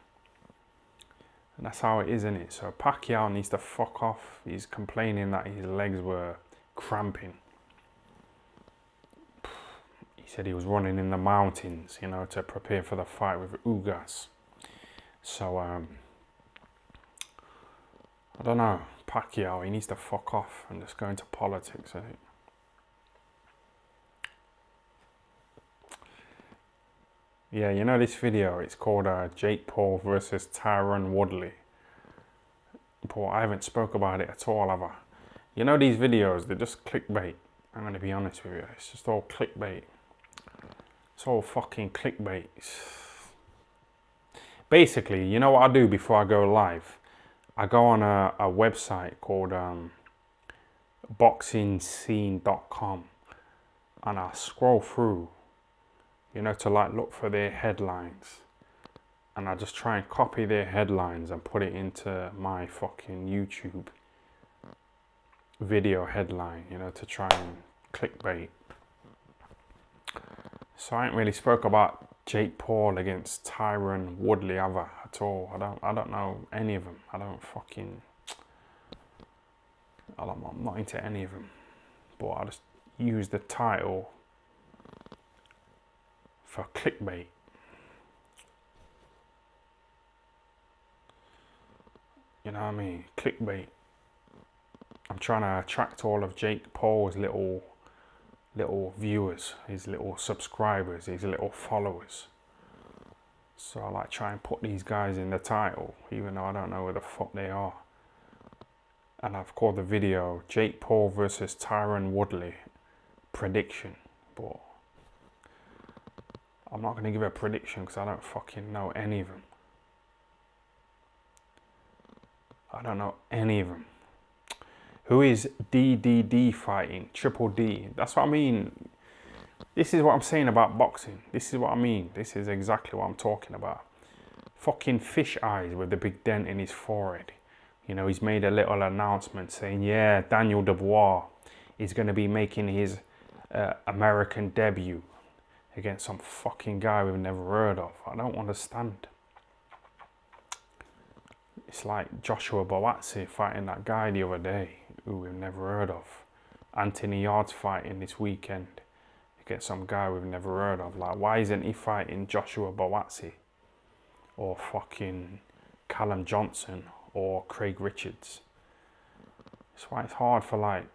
And that's how it is, isn't it? So Pacquiao needs to fuck off. He's complaining that his legs were cramping. He said he was running in the mountains, you know, to prepare for the fight with Ugas. So, I don't know. Pacquiao, he needs to fuck off and just go into politics, I think. Yeah, you know this video, it's called Jake Paul versus Tyron Woodley. But I haven't spoke about it at all, have I? You know these videos, they're just clickbait. I'm going to be honest with you. It's just all clickbait. It's all fucking clickbait. Basically, you know what I do before I go live? I go on a website called boxingscene.com and I scroll through, you know, to like look for their headlines. And I just try and copy their headlines and put it into my fucking YouTube video headline, you know, to try and clickbait. So I ain't really spoke about Jake Paul against Tyron Woodley ever at all. I don't know any of them. I'm not into any of them. But I just use the title for clickbait. You know what I mean? Clickbait. I'm trying to attract all of Jake Paul's little viewers, his little subscribers, his little followers. So I like try and put these guys in the title, even though I don't know where the fuck they are. And I've called the video Jake Paul versus Tyron Woodley prediction. But I'm not going to give a prediction because I don't fucking know any of them. I don't know any of them. Who is DDD fighting? Triple D. That's what I mean. This is what I'm saying about boxing. This is what I mean. This is exactly what I'm talking about. Fucking fish eyes with the big dent in his forehead. You know, he's made a little announcement saying, yeah, Daniel Dubois is going to be making his American debut against some fucking guy we've never heard of. I don't understand. It's like Joshua Boatse fighting that guy the other day who we've never heard of. Anthony Yarde's fighting this weekend against some guy we've never heard of. Like, why isn't he fighting Joshua Boatse or fucking Callum Johnson or Craig Richards? That's why it's hard for like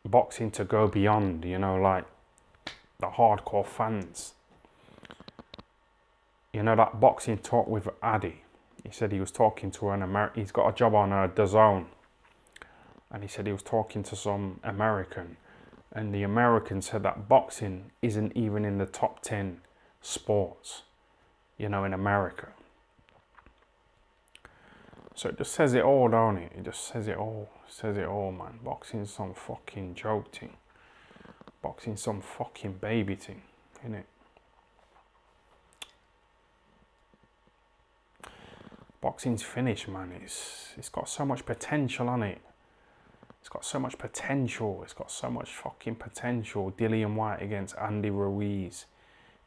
boxing to go beyond, you know, like the hardcore fans. You know that boxing talk with Addy? He said he was talking to an American. He's got a job on DAZN. And he said he was talking to some American. And the American said that boxing isn't even in the top 10 sports, you know, in America. So it just says it all, don't it? It just says it all. It says it all, man. Boxing's some fucking joke thing. Boxing's some fucking baby thing, innit? Boxing's finished, man. It's got so much potential on it. It's got so much potential. It's got so much fucking potential. Dillian Whyte against Andy Ruiz.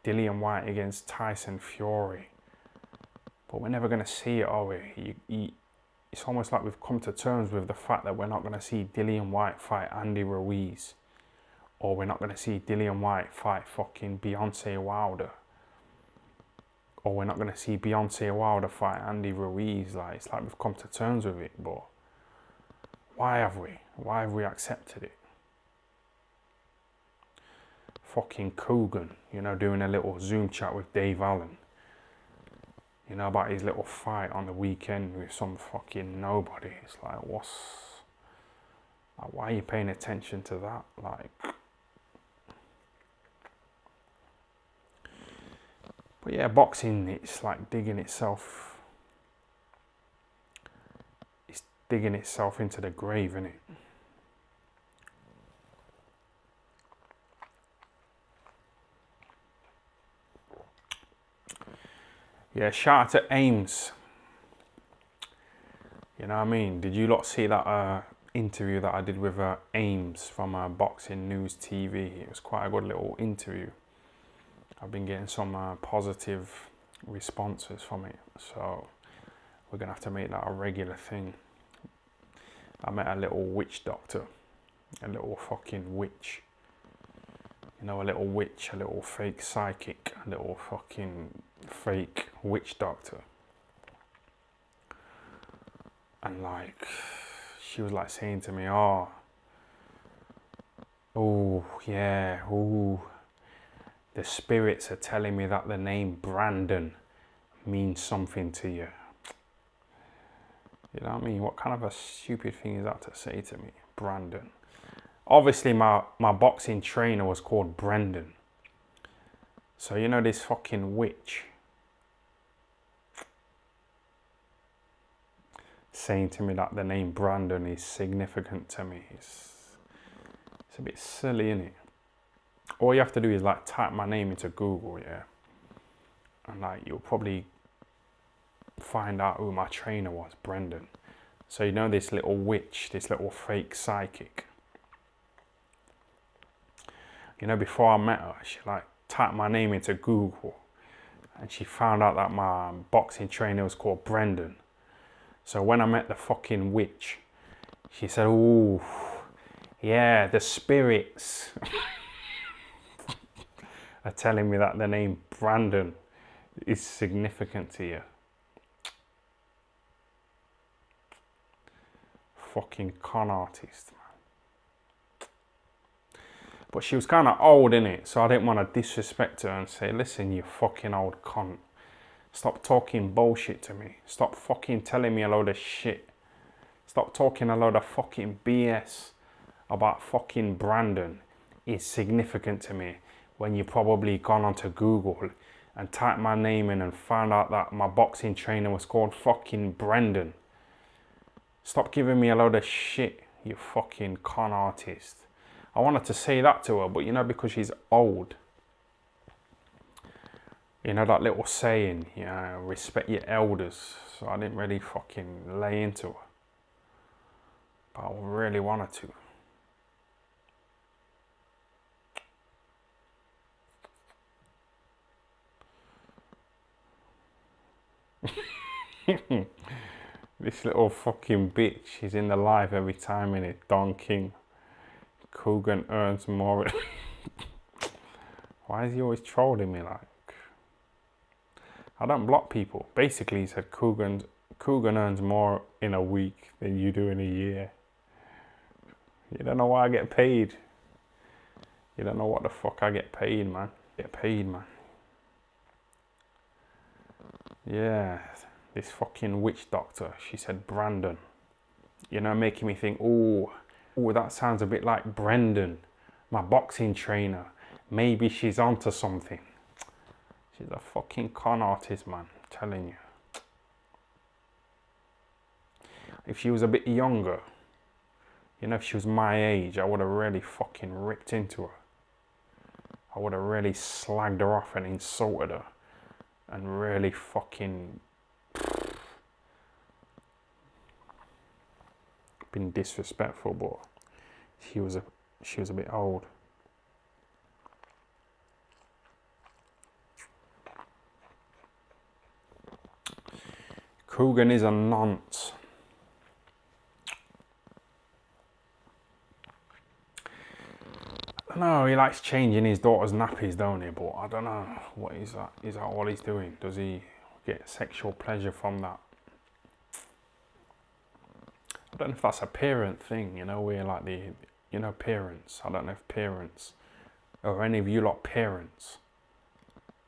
Dillian Whyte against Tyson Fury. But we're never going to see it, are we? It's almost like we've come to terms with the fact that we're not going to see Dillian Whyte fight Andy Ruiz. Or we're not going to see Dillian Whyte fight fucking Deontay Wilder. Or we're not going to see Deontay Wilder fight Andy Ruiz. Like, it's like we've come to terms with it, but why have we? Why have we accepted it? Fucking Coogan, you know, doing a little Zoom chat with Dave Allen. You know, about his little fight on the weekend with some fucking nobody. It's like, why are you paying attention to that? Like, but yeah, boxing, it's like digging itself into the grave, isn't it? Yeah, shout out to Ames. You know what I mean? Did you lot see that interview that I did with Ames from Boxing News TV? It was quite a good little interview. I've been getting some positive responses from it, so we're gonna have to make that a regular thing. I met a little witch doctor, a little fucking witch. You know, a little witch, a little fake psychic, a little fucking fake witch doctor. And like, she was like saying to me, oh yeah, the spirits are telling me that the name Brandon means something to you. You know what I mean? What kind of a stupid thing is that to say to me? Brandon. Obviously my boxing trainer was called Brendan. So you know this fucking witch saying to me that the name Brandon is significant to me. It's a bit silly, isn't it? All you have to do is like type my name into Google, yeah, and like you'll probably find out who my trainer was, Brendan. So you know this little witch, this little fake psychic. You know, before I met her, she like typed my name into Google and she found out that my boxing trainer was called Brendan. So when I met the fucking witch, she said, "Ooh, yeah, the spirits are telling me that the name Brandon is significant to you." Fucking con artist, man. But she was kind of old, innit? So I didn't want to disrespect her and say, "Listen, you fucking old cunt. Stop talking bullshit to me. Stop fucking telling me a load of shit. Stop talking a load of fucking BS about fucking Brandon is significant to me when you probably gone onto Google and typed my name in and found out that my boxing trainer was called fucking Brendan. Stop giving me a load of shit, you fucking con artist." I wanted to say that to her, but you know, because she's old. You know that little saying, you know, respect your elders. So I didn't really fucking lay into her. But I really wanted to. This little fucking bitch, she's in the live every time in it. Don King. Coogan earns more. Why is he always trolling me like? I don't block people. Basically, he said Coogan earns more in a week than you do in a year. You don't know why I get paid. You don't know what the fuck I get paid, man. Yeah, this fucking witch doctor, she said Brandon. You know, making me think, oh, that sounds a bit like Brendan, my boxing trainer. Maybe she's onto something. She's a fucking con artist, man, I'm telling you. If she was a bit younger, you know, if she was my age, I would have really fucking ripped into her. I would have really slagged her off and insulted her. And really fucking been disrespectful, but she was a bit old. Coogan is a nonce. I don't know, he likes changing his daughter's nappies, don't he? But I don't know, what is that? Is that all he's doing? Does he get sexual pleasure from that? I don't know if that's a parent thing, you know, where like parents. I don't know if parents, or any of you lot parents,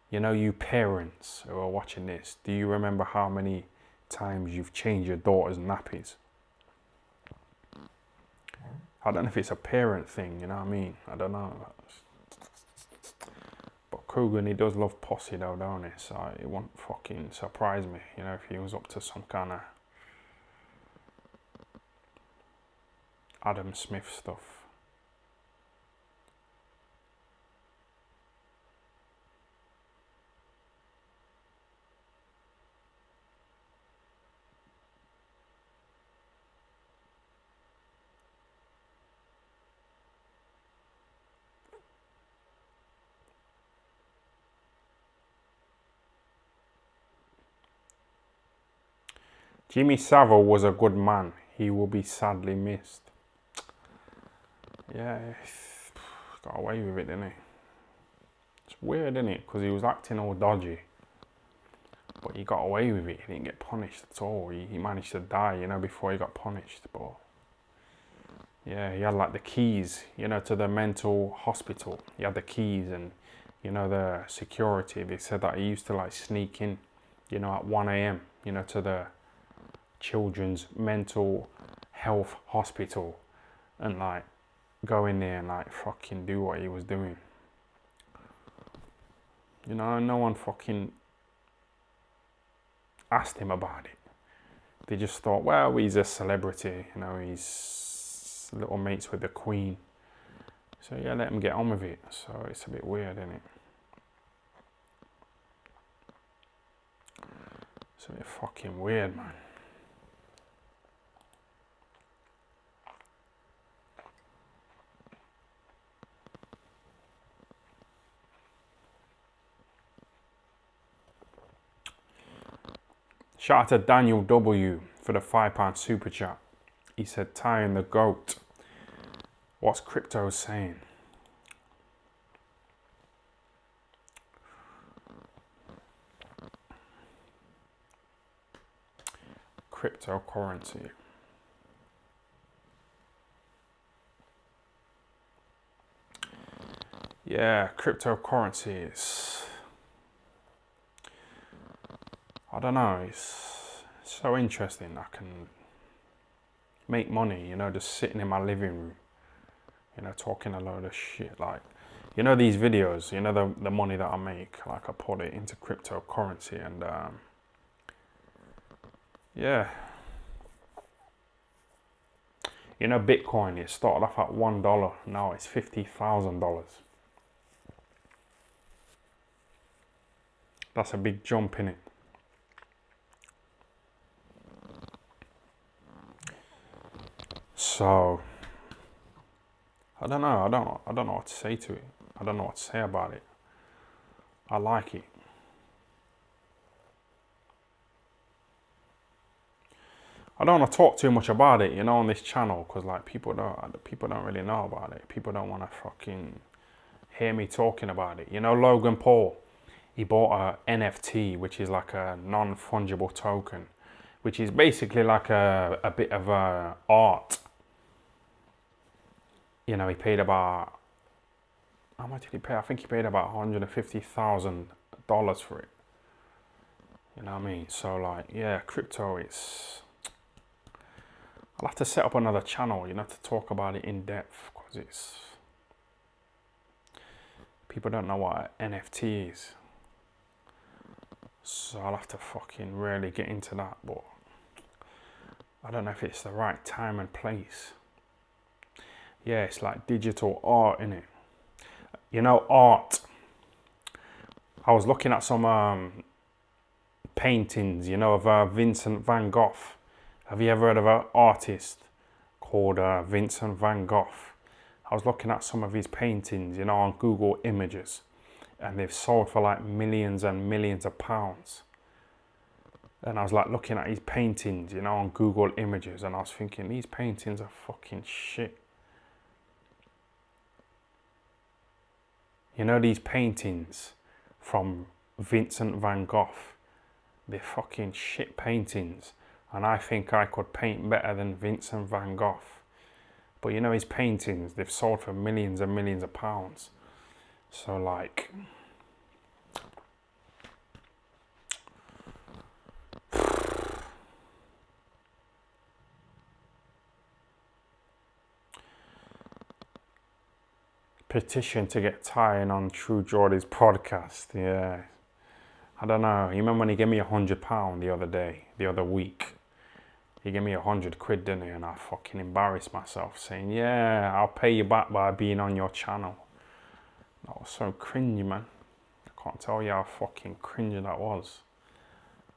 you know, you parents who are watching this, do you remember how many times you've changed your daughter's nappies? I don't know if it's a parent thing, you know what I mean? I don't know. But Coogan, he does love pussy though, don't he? So it won't fucking surprise me, you know, if he was up to some kind of Adam Smith stuff. Jimmy Savile was a good man. He will be sadly missed. Yeah, got away with it, didn't he? It's weird, isn't it? Because he was acting all dodgy. But he got away with it. He didn't get punished at all. He managed to die, you know, before he got punished. But yeah, he had like the keys, you know, to the mental hospital. He had the keys and, you know, the security. They said that he used to like sneak in, you know, at 1 a.m., you know, to the children's mental health hospital and like go in there and like fucking do what he was doing. You know, no one fucking asked him about it. They just thought, well, he's a celebrity, you know, he's little mates with the Queen. So yeah, let him get on with it. So it's a bit weird, isn't it? It's a bit fucking weird, man. Shout out to Daniel W for the £5 super chat. He said, Tyron the GOAT. What's crypto saying? Cryptocurrency. Yeah, cryptocurrency is, I don't know, it's so interesting. I can make money, you know, just sitting in my living room, you know, talking a load of shit. Like, you know, these videos, you know, the money that I make, like I put it into cryptocurrency and yeah. You know, Bitcoin, it started off at $1, now it's $50,000. That's a big jump in it. So I don't know. I don't know what to say to it. I don't know what to say about it. I like it. I don't want to talk too much about it, you know, on this channel, because like people don't really know about it. People don't want to fucking hear me talking about it. You know, Logan Paul, he bought a NFT, which is like a non-fungible token, which is basically like a bit of art. You know, he paid about, how much did he pay? I think he paid about $150,000 for it. You know what I mean? So like, yeah, crypto, it's, I'll have to set up another channel, you know, to talk about it in depth, because it's, people don't know what an NFT is. So I'll have to fucking really get into that, but I don't know if it's the right time and place. Yeah, it's like digital art, innit? You know, art. I was looking at some paintings, you know, of Vincent van Gogh. Have you ever heard of an artist called Vincent van Gogh. I was looking at some of his paintings, you know, on Google Images, and they've sold for like millions and millions of pounds. And I was like looking at his paintings, you know, on Google Images, and I was thinking, these paintings are fucking shit. You know, these paintings from Vincent van Gogh, they're fucking shit paintings. And I think I could paint better than Vincent van Gogh. But you know, his paintings, they've sold for millions and millions of pounds. So like, petition to get Tyron on True Geordie's podcast. Yeah, I don't know. You remember when he gave me £100 the other week? He gave me 100 quid, didn't he? And I fucking embarrassed myself saying, yeah, I'll pay you back by being on your channel. That was so cringy, man. I can't tell you how fucking cringy that was.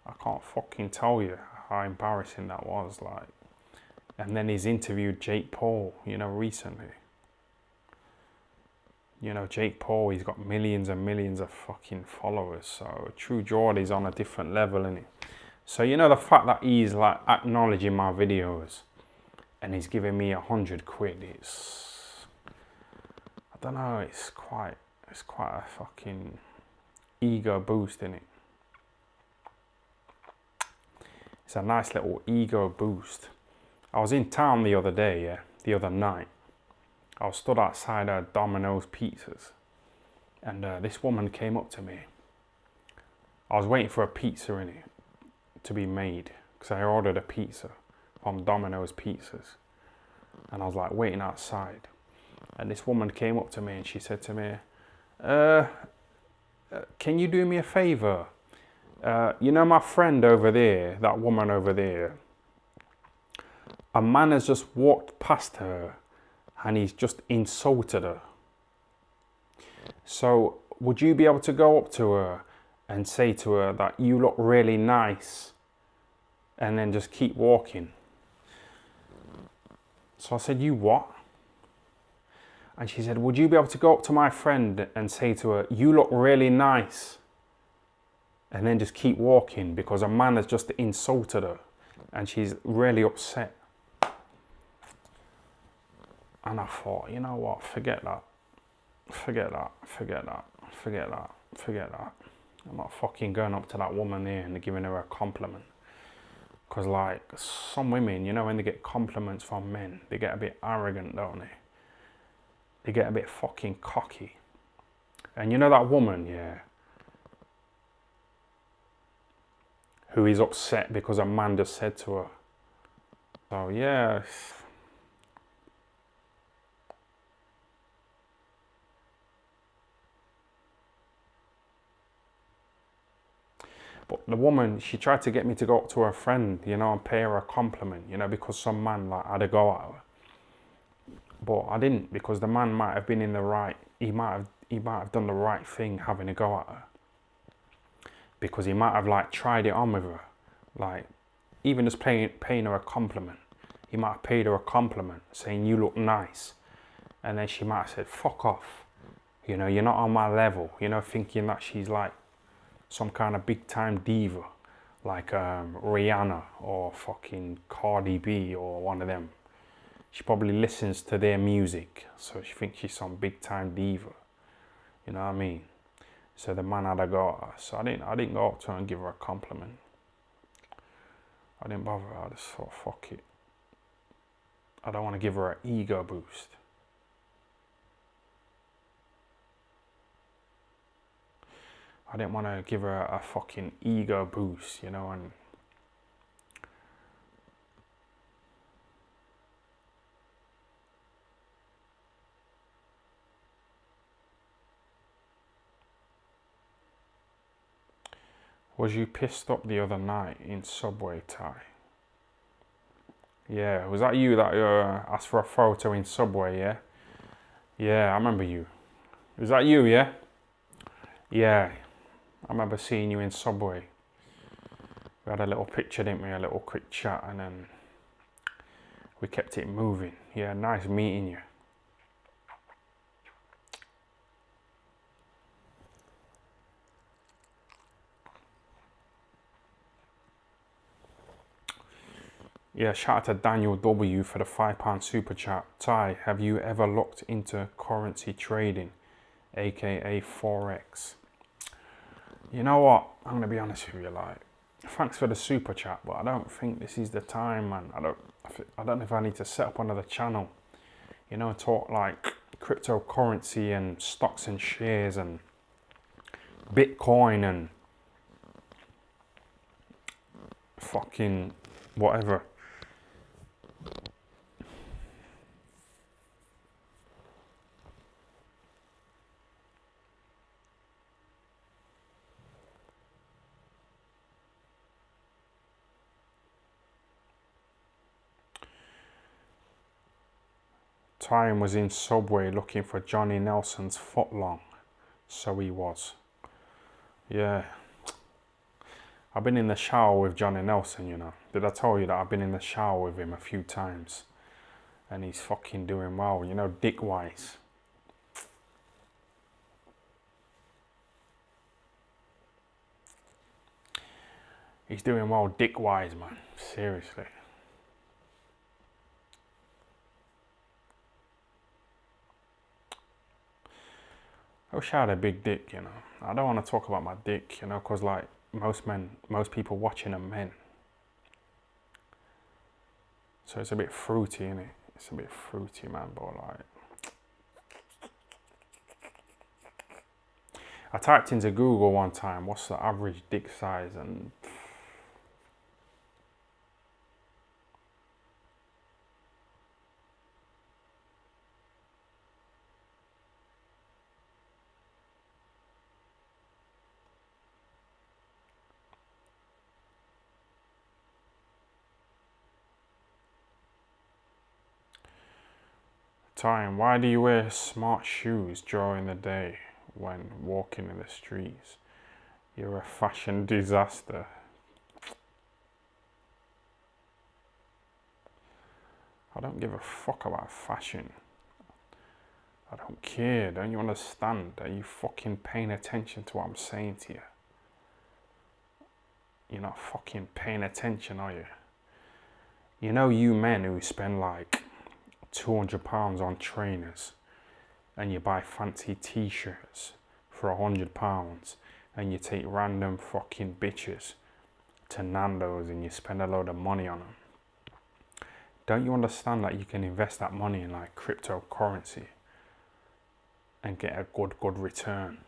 I can't fucking tell you how embarrassing that was. Like, and then he's interviewed Jake Paul, you know, recently. You know, Jake Paul, he's got millions and millions of fucking followers. So True Geordie's on a different level, isn't he? So, you know, the fact that he's like acknowledging my videos and he's giving me 100 quid, it's, I don't know, it's quite a fucking ego boost, isn't it? It's a nice little ego boost. I was in town the other night. I was stood outside Domino's Pizzas, and this woman came up to me. I was waiting for a pizza in it to be made, because I ordered a pizza from Domino's Pizzas, and I was like waiting outside, and this woman came up to me and she said to me, can you do me a favor? You know my friend over there, that woman over there, a man has just walked past her and he's just insulted her. So would you be able to go up to her and say to her that you look really nice, and then just keep walking? So I said, you what? And she said, would you be able to go up to my friend and say to her, you look really nice, and then just keep walking, because a man has just insulted her and she's really upset. And I thought, you know what, forget that. I'm not fucking going up to that woman there and giving her a compliment. Because like, some women, you know, when they get compliments from men, they get a bit arrogant, don't they? They get a bit fucking cocky. And you know that woman, yeah, who is upset because a man just said to her. So yeah. But the woman, she tried to get me to go up to her friend, you know, and pay her a compliment, you know, because some man like had a go at her. But I didn't, because the man might have been in the right, he might have done the right thing having a go at her. Because he might have like tried it on with her. Like, even just paying her a compliment. He might have paid her a compliment saying, you look nice. And then she might have said, fuck off. You know, you're not on my level. You know, thinking that she's like some kind of big time diva, like Rihanna or fucking Cardi B or one of them. She probably listens to their music, so she thinks she's some big time diva. You know what I mean? So the man had a go at her. So I didn't go up to her and give her a compliment. I didn't bother her. I just thought, fuck it. I don't want to give her an ego boost. I didn't want to give her a fucking ego boost, you know, and was you pissed up the other night in Subway, Ty? Yeah, was that you that asked for a photo in Subway, yeah? Yeah, I remember you. Was that you, yeah? Yeah. I remember seeing you in Subway. We had a little picture, didn't we? A little quick chat, and then We kept it moving. Yeah, nice meeting you. Yeah, shout out to Daniel W for the £5 super chat. Ty, have you ever looked into currency trading, aka Forex? You know what? I'm gonna be honest with you. Like, thanks for the super chat, but I don't think this is the time, man. I don't know if I need to set up another channel. You know, talk like cryptocurrency and stocks and shares and Bitcoin and fucking whatever. Tyron was in Subway looking for Johnny Nelson's footlong. So he was. Yeah. I've been in the shower with Johnny Nelson, you know. Did I tell you that I've been in the shower with him a few times? And he's fucking doing well, you know, dick-wise. He's doing well dick-wise, man. Seriously. I wish I had a big dick, you know. I don't want to talk about my dick, you know, because like most people watching are men. So it's a bit fruity, innit? It's a bit fruity, man, but like... I typed into Google one time, what's the average dick size, and... Time, why do you wear smart shoes during the day when walking in the streets? You're a fashion disaster. I don't give a fuck about fashion. I don't care. Don't you understand? Are you fucking paying attention to what I'm saying to you? You're not fucking paying attention, are you? You know, you men who spend like £200 on trainers and you buy fancy t-shirts for £100 and you take random fucking bitches to Nando's and you spend a load of money on them. Don't you understand that you can invest that money in like cryptocurrency and get a good return?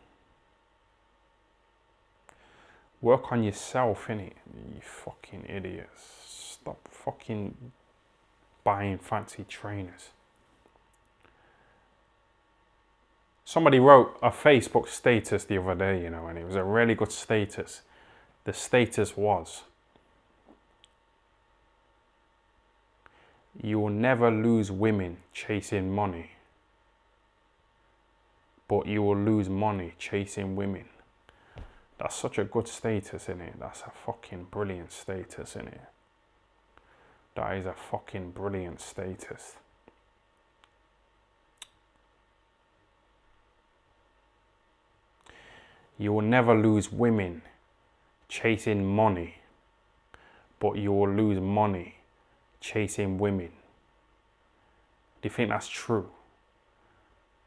Work on yourself, innit? You fucking idiots. Stop fucking buying fancy trainers. Somebody wrote a Facebook status the other day, you know, and it was a really good status. The status was, you will never lose women chasing money, but you will lose money chasing women. That's such a good status, innit? That's a fucking brilliant status, innit? That is a fucking brilliant status. You will never lose women chasing money, but you will lose money chasing women. Do you think that's true?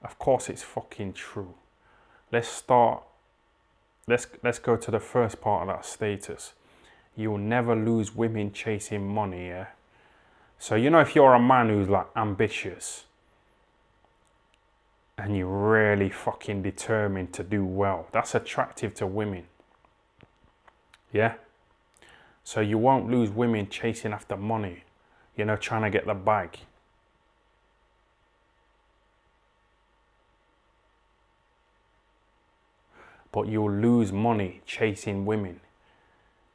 Of course it's fucking true. Let's go to the first part of that status. You will never lose women chasing money, yeah? So, you know, if you're a man who's like ambitious and you're really fucking determined to do well, that's attractive to women. Yeah? So you won't lose women chasing after money, you know, trying to get the bag. But you'll lose money chasing women.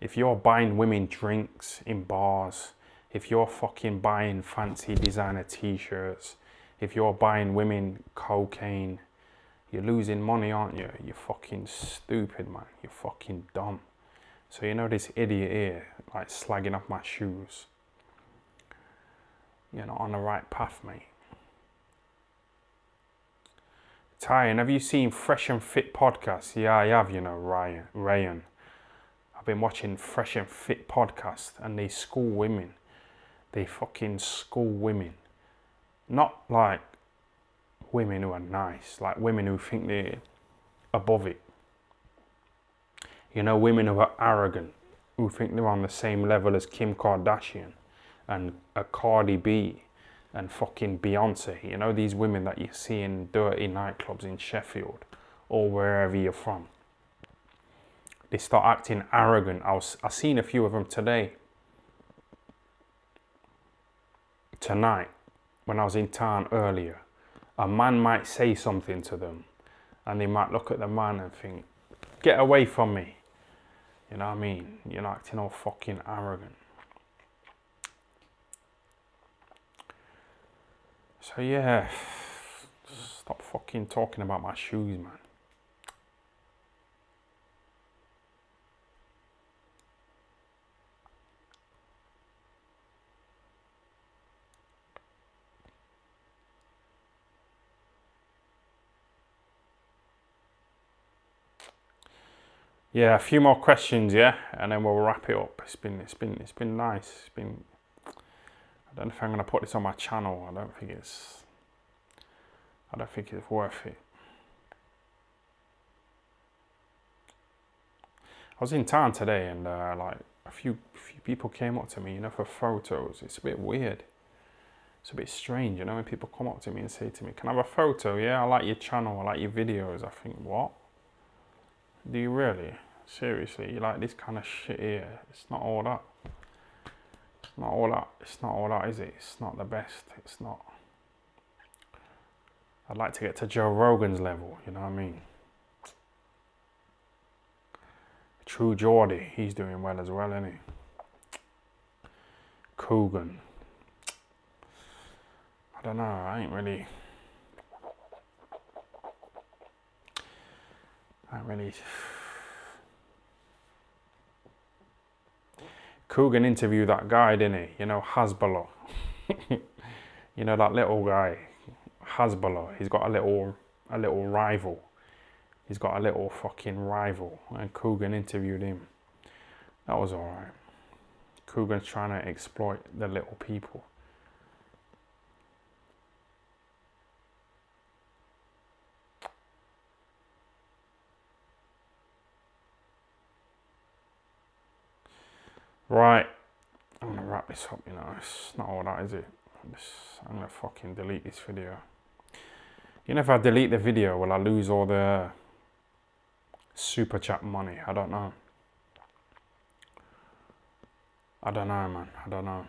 If you're buying women drinks in bars, if you're fucking buying fancy designer t-shirts, if you're buying women cocaine, you're losing money, aren't you? You're fucking stupid, man. You're fucking dumb. So you know this idiot here, like slagging off my shoes. you're not on the right path, mate. Tyron, have you seen Fresh and Fit podcast? Yeah, I have, you know, Ryan. I've been watching Fresh and Fit podcast, and they school women. They fucking school women. Not like women who are nice, like women who think they're above it. You know, women who are arrogant, who think they're on the same level as Kim Kardashian and a Cardi B and fucking Beyonce. You know, these women that you see in dirty nightclubs in Sheffield or wherever you're from. They start acting arrogant. I seen a few of them tonight, when I was in town earlier. A man might say something to them and they might look at the man and think, get away from me. You know what I mean? You're acting all fucking arrogant. So yeah, stop fucking talking about my shoes, man. Yeah, a few more questions, yeah, and then we'll wrap it up. It's been nice. I don't know if I'm gonna put this on my channel. I don't think it's worth it. I was in town today, and like a few people came up to me, you know, for photos. It's a bit weird. It's a bit strange, you know, when people come up to me and say to me, "Can I have a photo? Yeah, I like your channel. I like your videos." I think, what? Do you really? Seriously, you like this kind of shit here? It's not all that. It's not all that, is it? It's not the best. It's not. I'd like to get to Joe Rogan's level, you know what I mean? True Geordie, he's doing well as well, isn't he? Coogan. I don't know, I ain't really. Coogan interviewed that guy, didn't he? You know, Hasbulla. You know, that little guy, Hasbulla. He's got a little rival. He's got a little fucking rival, and Coogan interviewed him. That was alright. Coogan's trying to exploit the little people. Right, I'm gonna wrap this up, you know, it's not all that, is it? I'm gonna fucking delete this video. You know, if I delete the video, will I lose all the super chat money? I don't know. I don't know, man, I don't know.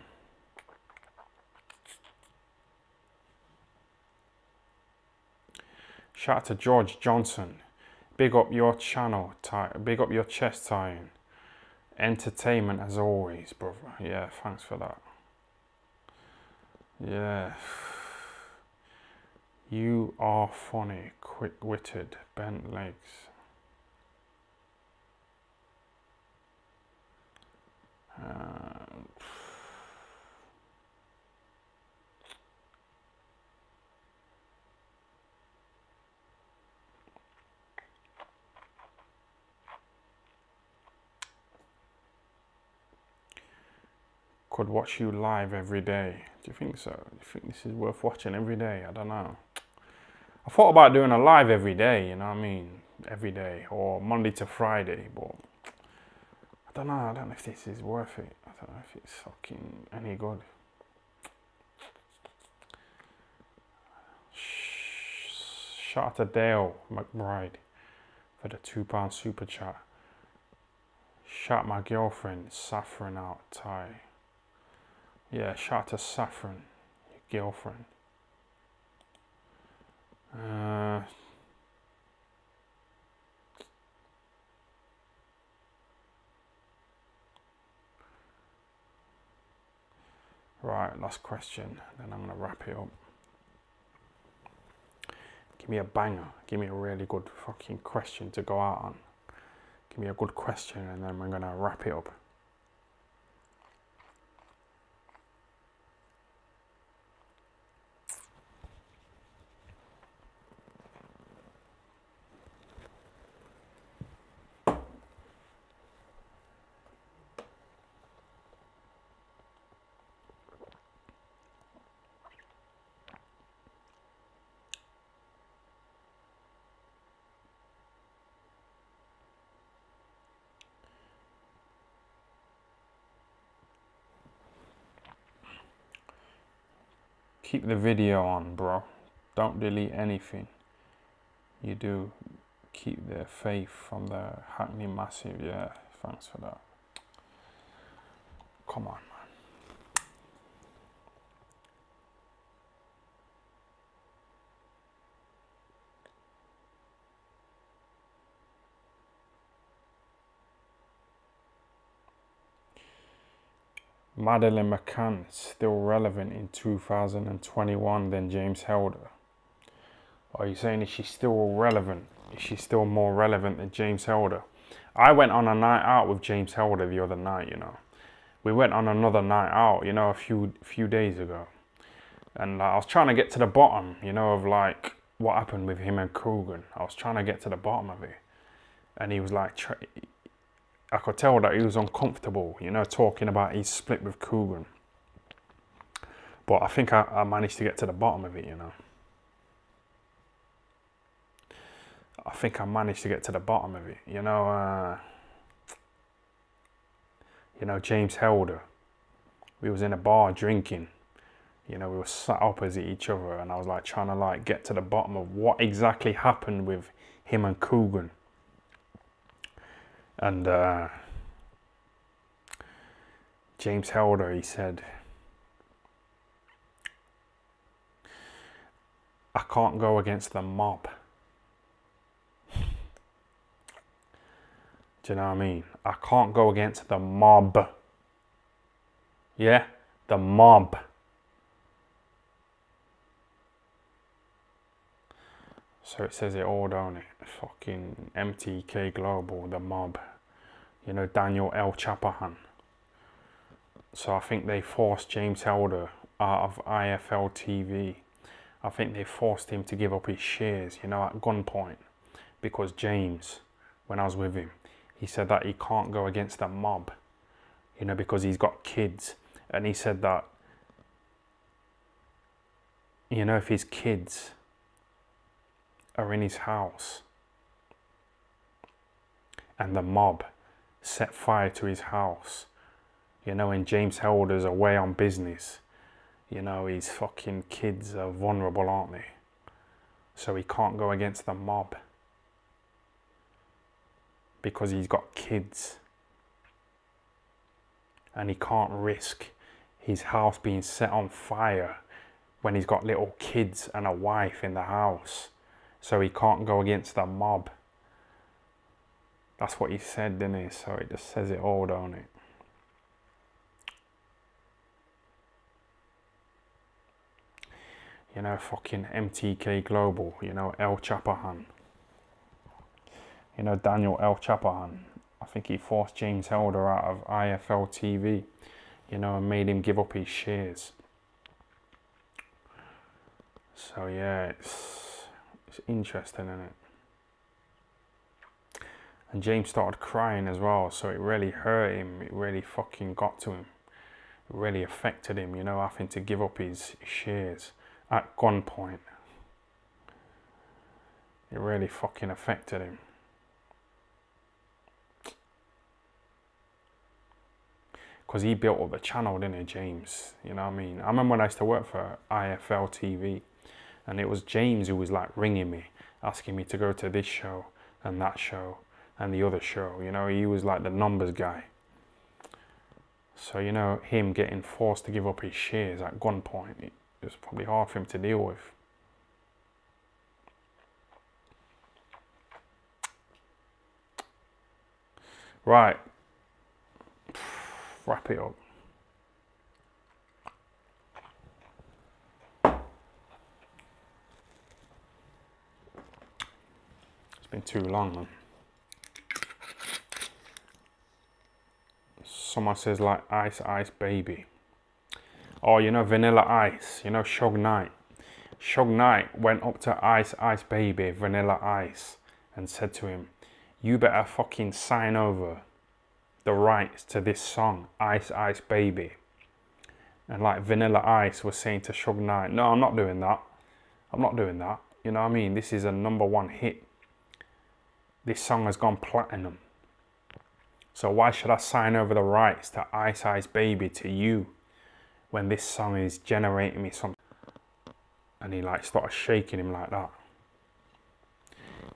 Shout out to George Johnson. Big up your channel, big up your chest, Tyron. Entertainment as always, brother. Yeah, thanks for that. Yeah. You are funny, quick-witted, bent legs. Could watch you live every day. Do you think so? Do you think this is worth watching every day? I don't know. I thought about doing a live every day, you know what I mean? Every day, or Monday to Friday, but I don't know. I don't know if this is worth it. I don't know if it's fucking any good. Shout out to Dale McBride for the £2 super chat. Shout my girlfriend Saffron out, Ty. Yeah, shout out to Saffron, your girlfriend. Right, last question, then I'm gonna wrap it up. Give me a banger. Give me a really good fucking question to go out on. Give me a good question, and then we're gonna wrap it up. Keep the video on, bro. Don't delete anything. You do keep the faith from the Hackney Massive. Yeah, thanks for that. Come on, man. Madeleine McCann still relevant in 2021 than James Helder. Are you saying is she still relevant? Is she still more relevant than James Helder? I went on a night out with James Helder the other night, you know. We went on another night out, you know, a few days ago. And I was trying to get to the bottom, you know, of like what happened with him and Coogan. I was trying to get to the bottom of it. And he was like, I could tell that he was uncomfortable, you know, talking about his split with Coogan. But I think I managed to get to the bottom of it, you know. I think I managed to get to the bottom of it, you know. James Helder. We was in a bar drinking. You know, we were sat opposite each other, and I was like trying to like get to the bottom of what exactly happened with him and Coogan. And James Helder, he said, I can't go against the mob. Do you know what I mean? I can't go against the mob. Yeah? The mob. So it says it all, don't it? Fucking MTK Global, the mob. You know, Daniel L. Chapahan. So I think they forced James Helder out of IFL TV. I think they forced him to give up his shares, you know, at gunpoint. Because James, when I was with him, he said that he can't go against the mob, you know, because he's got kids. And he said that, you know, if his kids are in his house and the mob set fire to his house, you know, and James Helder's away on business, you know, his fucking kids are vulnerable, aren't they? So he can't go against the mob because he's got kids, and he can't risk his house being set on fire when he's got little kids and a wife in the house. So he can't go against the mob. That's what he said, didn't he? So it just says it all, don't it? You know, fucking MTK Global, you know, El Chapahan. You know, Daniel L. Chapahan. I think he forced James Helder out of IFL TV, you know, and made him give up his shares. So yeah, it's interesting, isn't it? And James started crying as well, so it really hurt him. It really fucking got to him. It really affected him, you know, having to give up his shares at gunpoint. It really fucking affected him. Because he built up the channel, didn't he, James? You know what I mean? I remember when I used to work for IFL TV, and it was James who was like ringing me, asking me to go to this show and that show and the other show. You know, he was like the numbers guy. So, you know, him getting forced to give up his shares at gunpoint, it was probably hard for him to deal with. Right. Wrap it up. It's been too long, man. Someone says like Ice Ice Baby. Oh, you know, Vanilla Ice. You know, Suge Knight. Suge Knight went up to Ice Ice Baby, Vanilla Ice, and said to him, you better fucking sign over the rights to this song, Ice Ice Baby. And like Vanilla Ice was saying to Suge Knight, no, I'm not doing that. I'm not doing that. You know what I mean? This is a #1 hit. This song has gone platinum. So why should I sign over the rights to Ice Ice Baby to you when this song is generating me some... and he like started shaking him like that.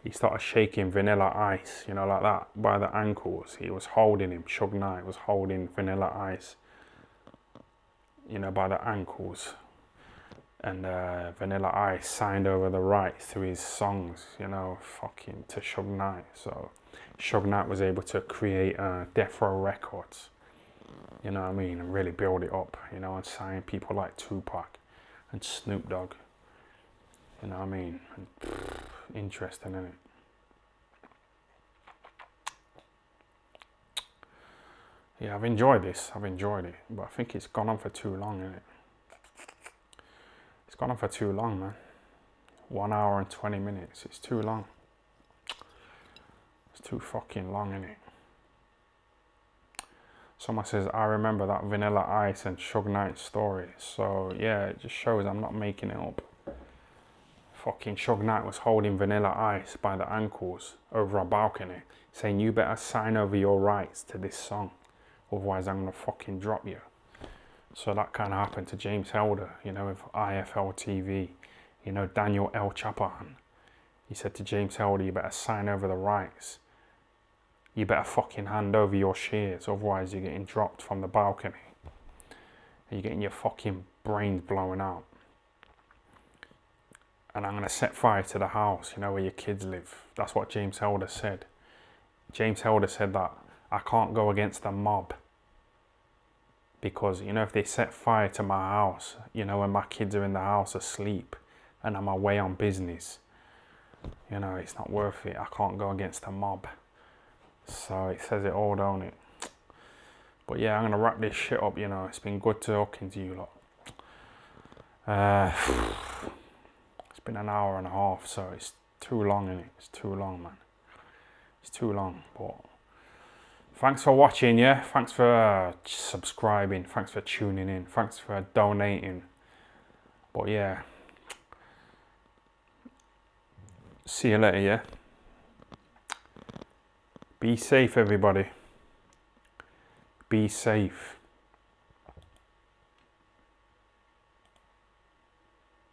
He started shaking Vanilla Ice, you know, like that, by the ankles. He was holding him. Suge Knight was holding Vanilla Ice, you know, by the ankles. And Vanilla Ice signed over the rights to his songs, you know, fucking to Suge Knight. So Suge Knight was able to create Death Row Records, you know what I mean, and really build it up, you know, and sign people like Tupac and Snoop Dogg, you know what I mean. And, interesting, isn't it? Yeah, I've enjoyed this. I've enjoyed it, but I think it's gone on for too long, isn't it? It's gone on for too long, man. 1 hour and 20 minutes. It's too long. It's too fucking long, isn't it? Someone says, I remember that Vanilla Ice and Suge Knight story. So yeah, it just shows I'm not making it up. Fucking Suge Knight was holding Vanilla Ice by the ankles over a balcony, saying, you better sign over your rights to this song, otherwise I'm gonna fucking drop you. So that kind of happened to James Helder, you know, with IFL TV, you know, Daniel L. Chapahan. He said to James Helder, you better sign over the rights. You better fucking hand over your shares, otherwise you're getting dropped from the balcony. And you're getting your fucking brains blown out. And I'm going to set fire to the house, you know, where your kids live. That's what James Helder said. James Helder said that I can't go against the mob. Because, you know, if they set fire to my house, you know, when my kids are in the house asleep and I'm away on business, you know, it's not worth it. I can't go against the mob. So it says it all, don't it? But yeah, I'm going to wrap this shit up, you know. It's been good talking to you lot. It's been an hour and a half, so it's too long, innit? It's too long, man. It's too long, but thanks for watching, yeah? Thanks for subscribing. Thanks for tuning in. Thanks for donating. But yeah. See you later, yeah? Be safe, everybody. Be safe.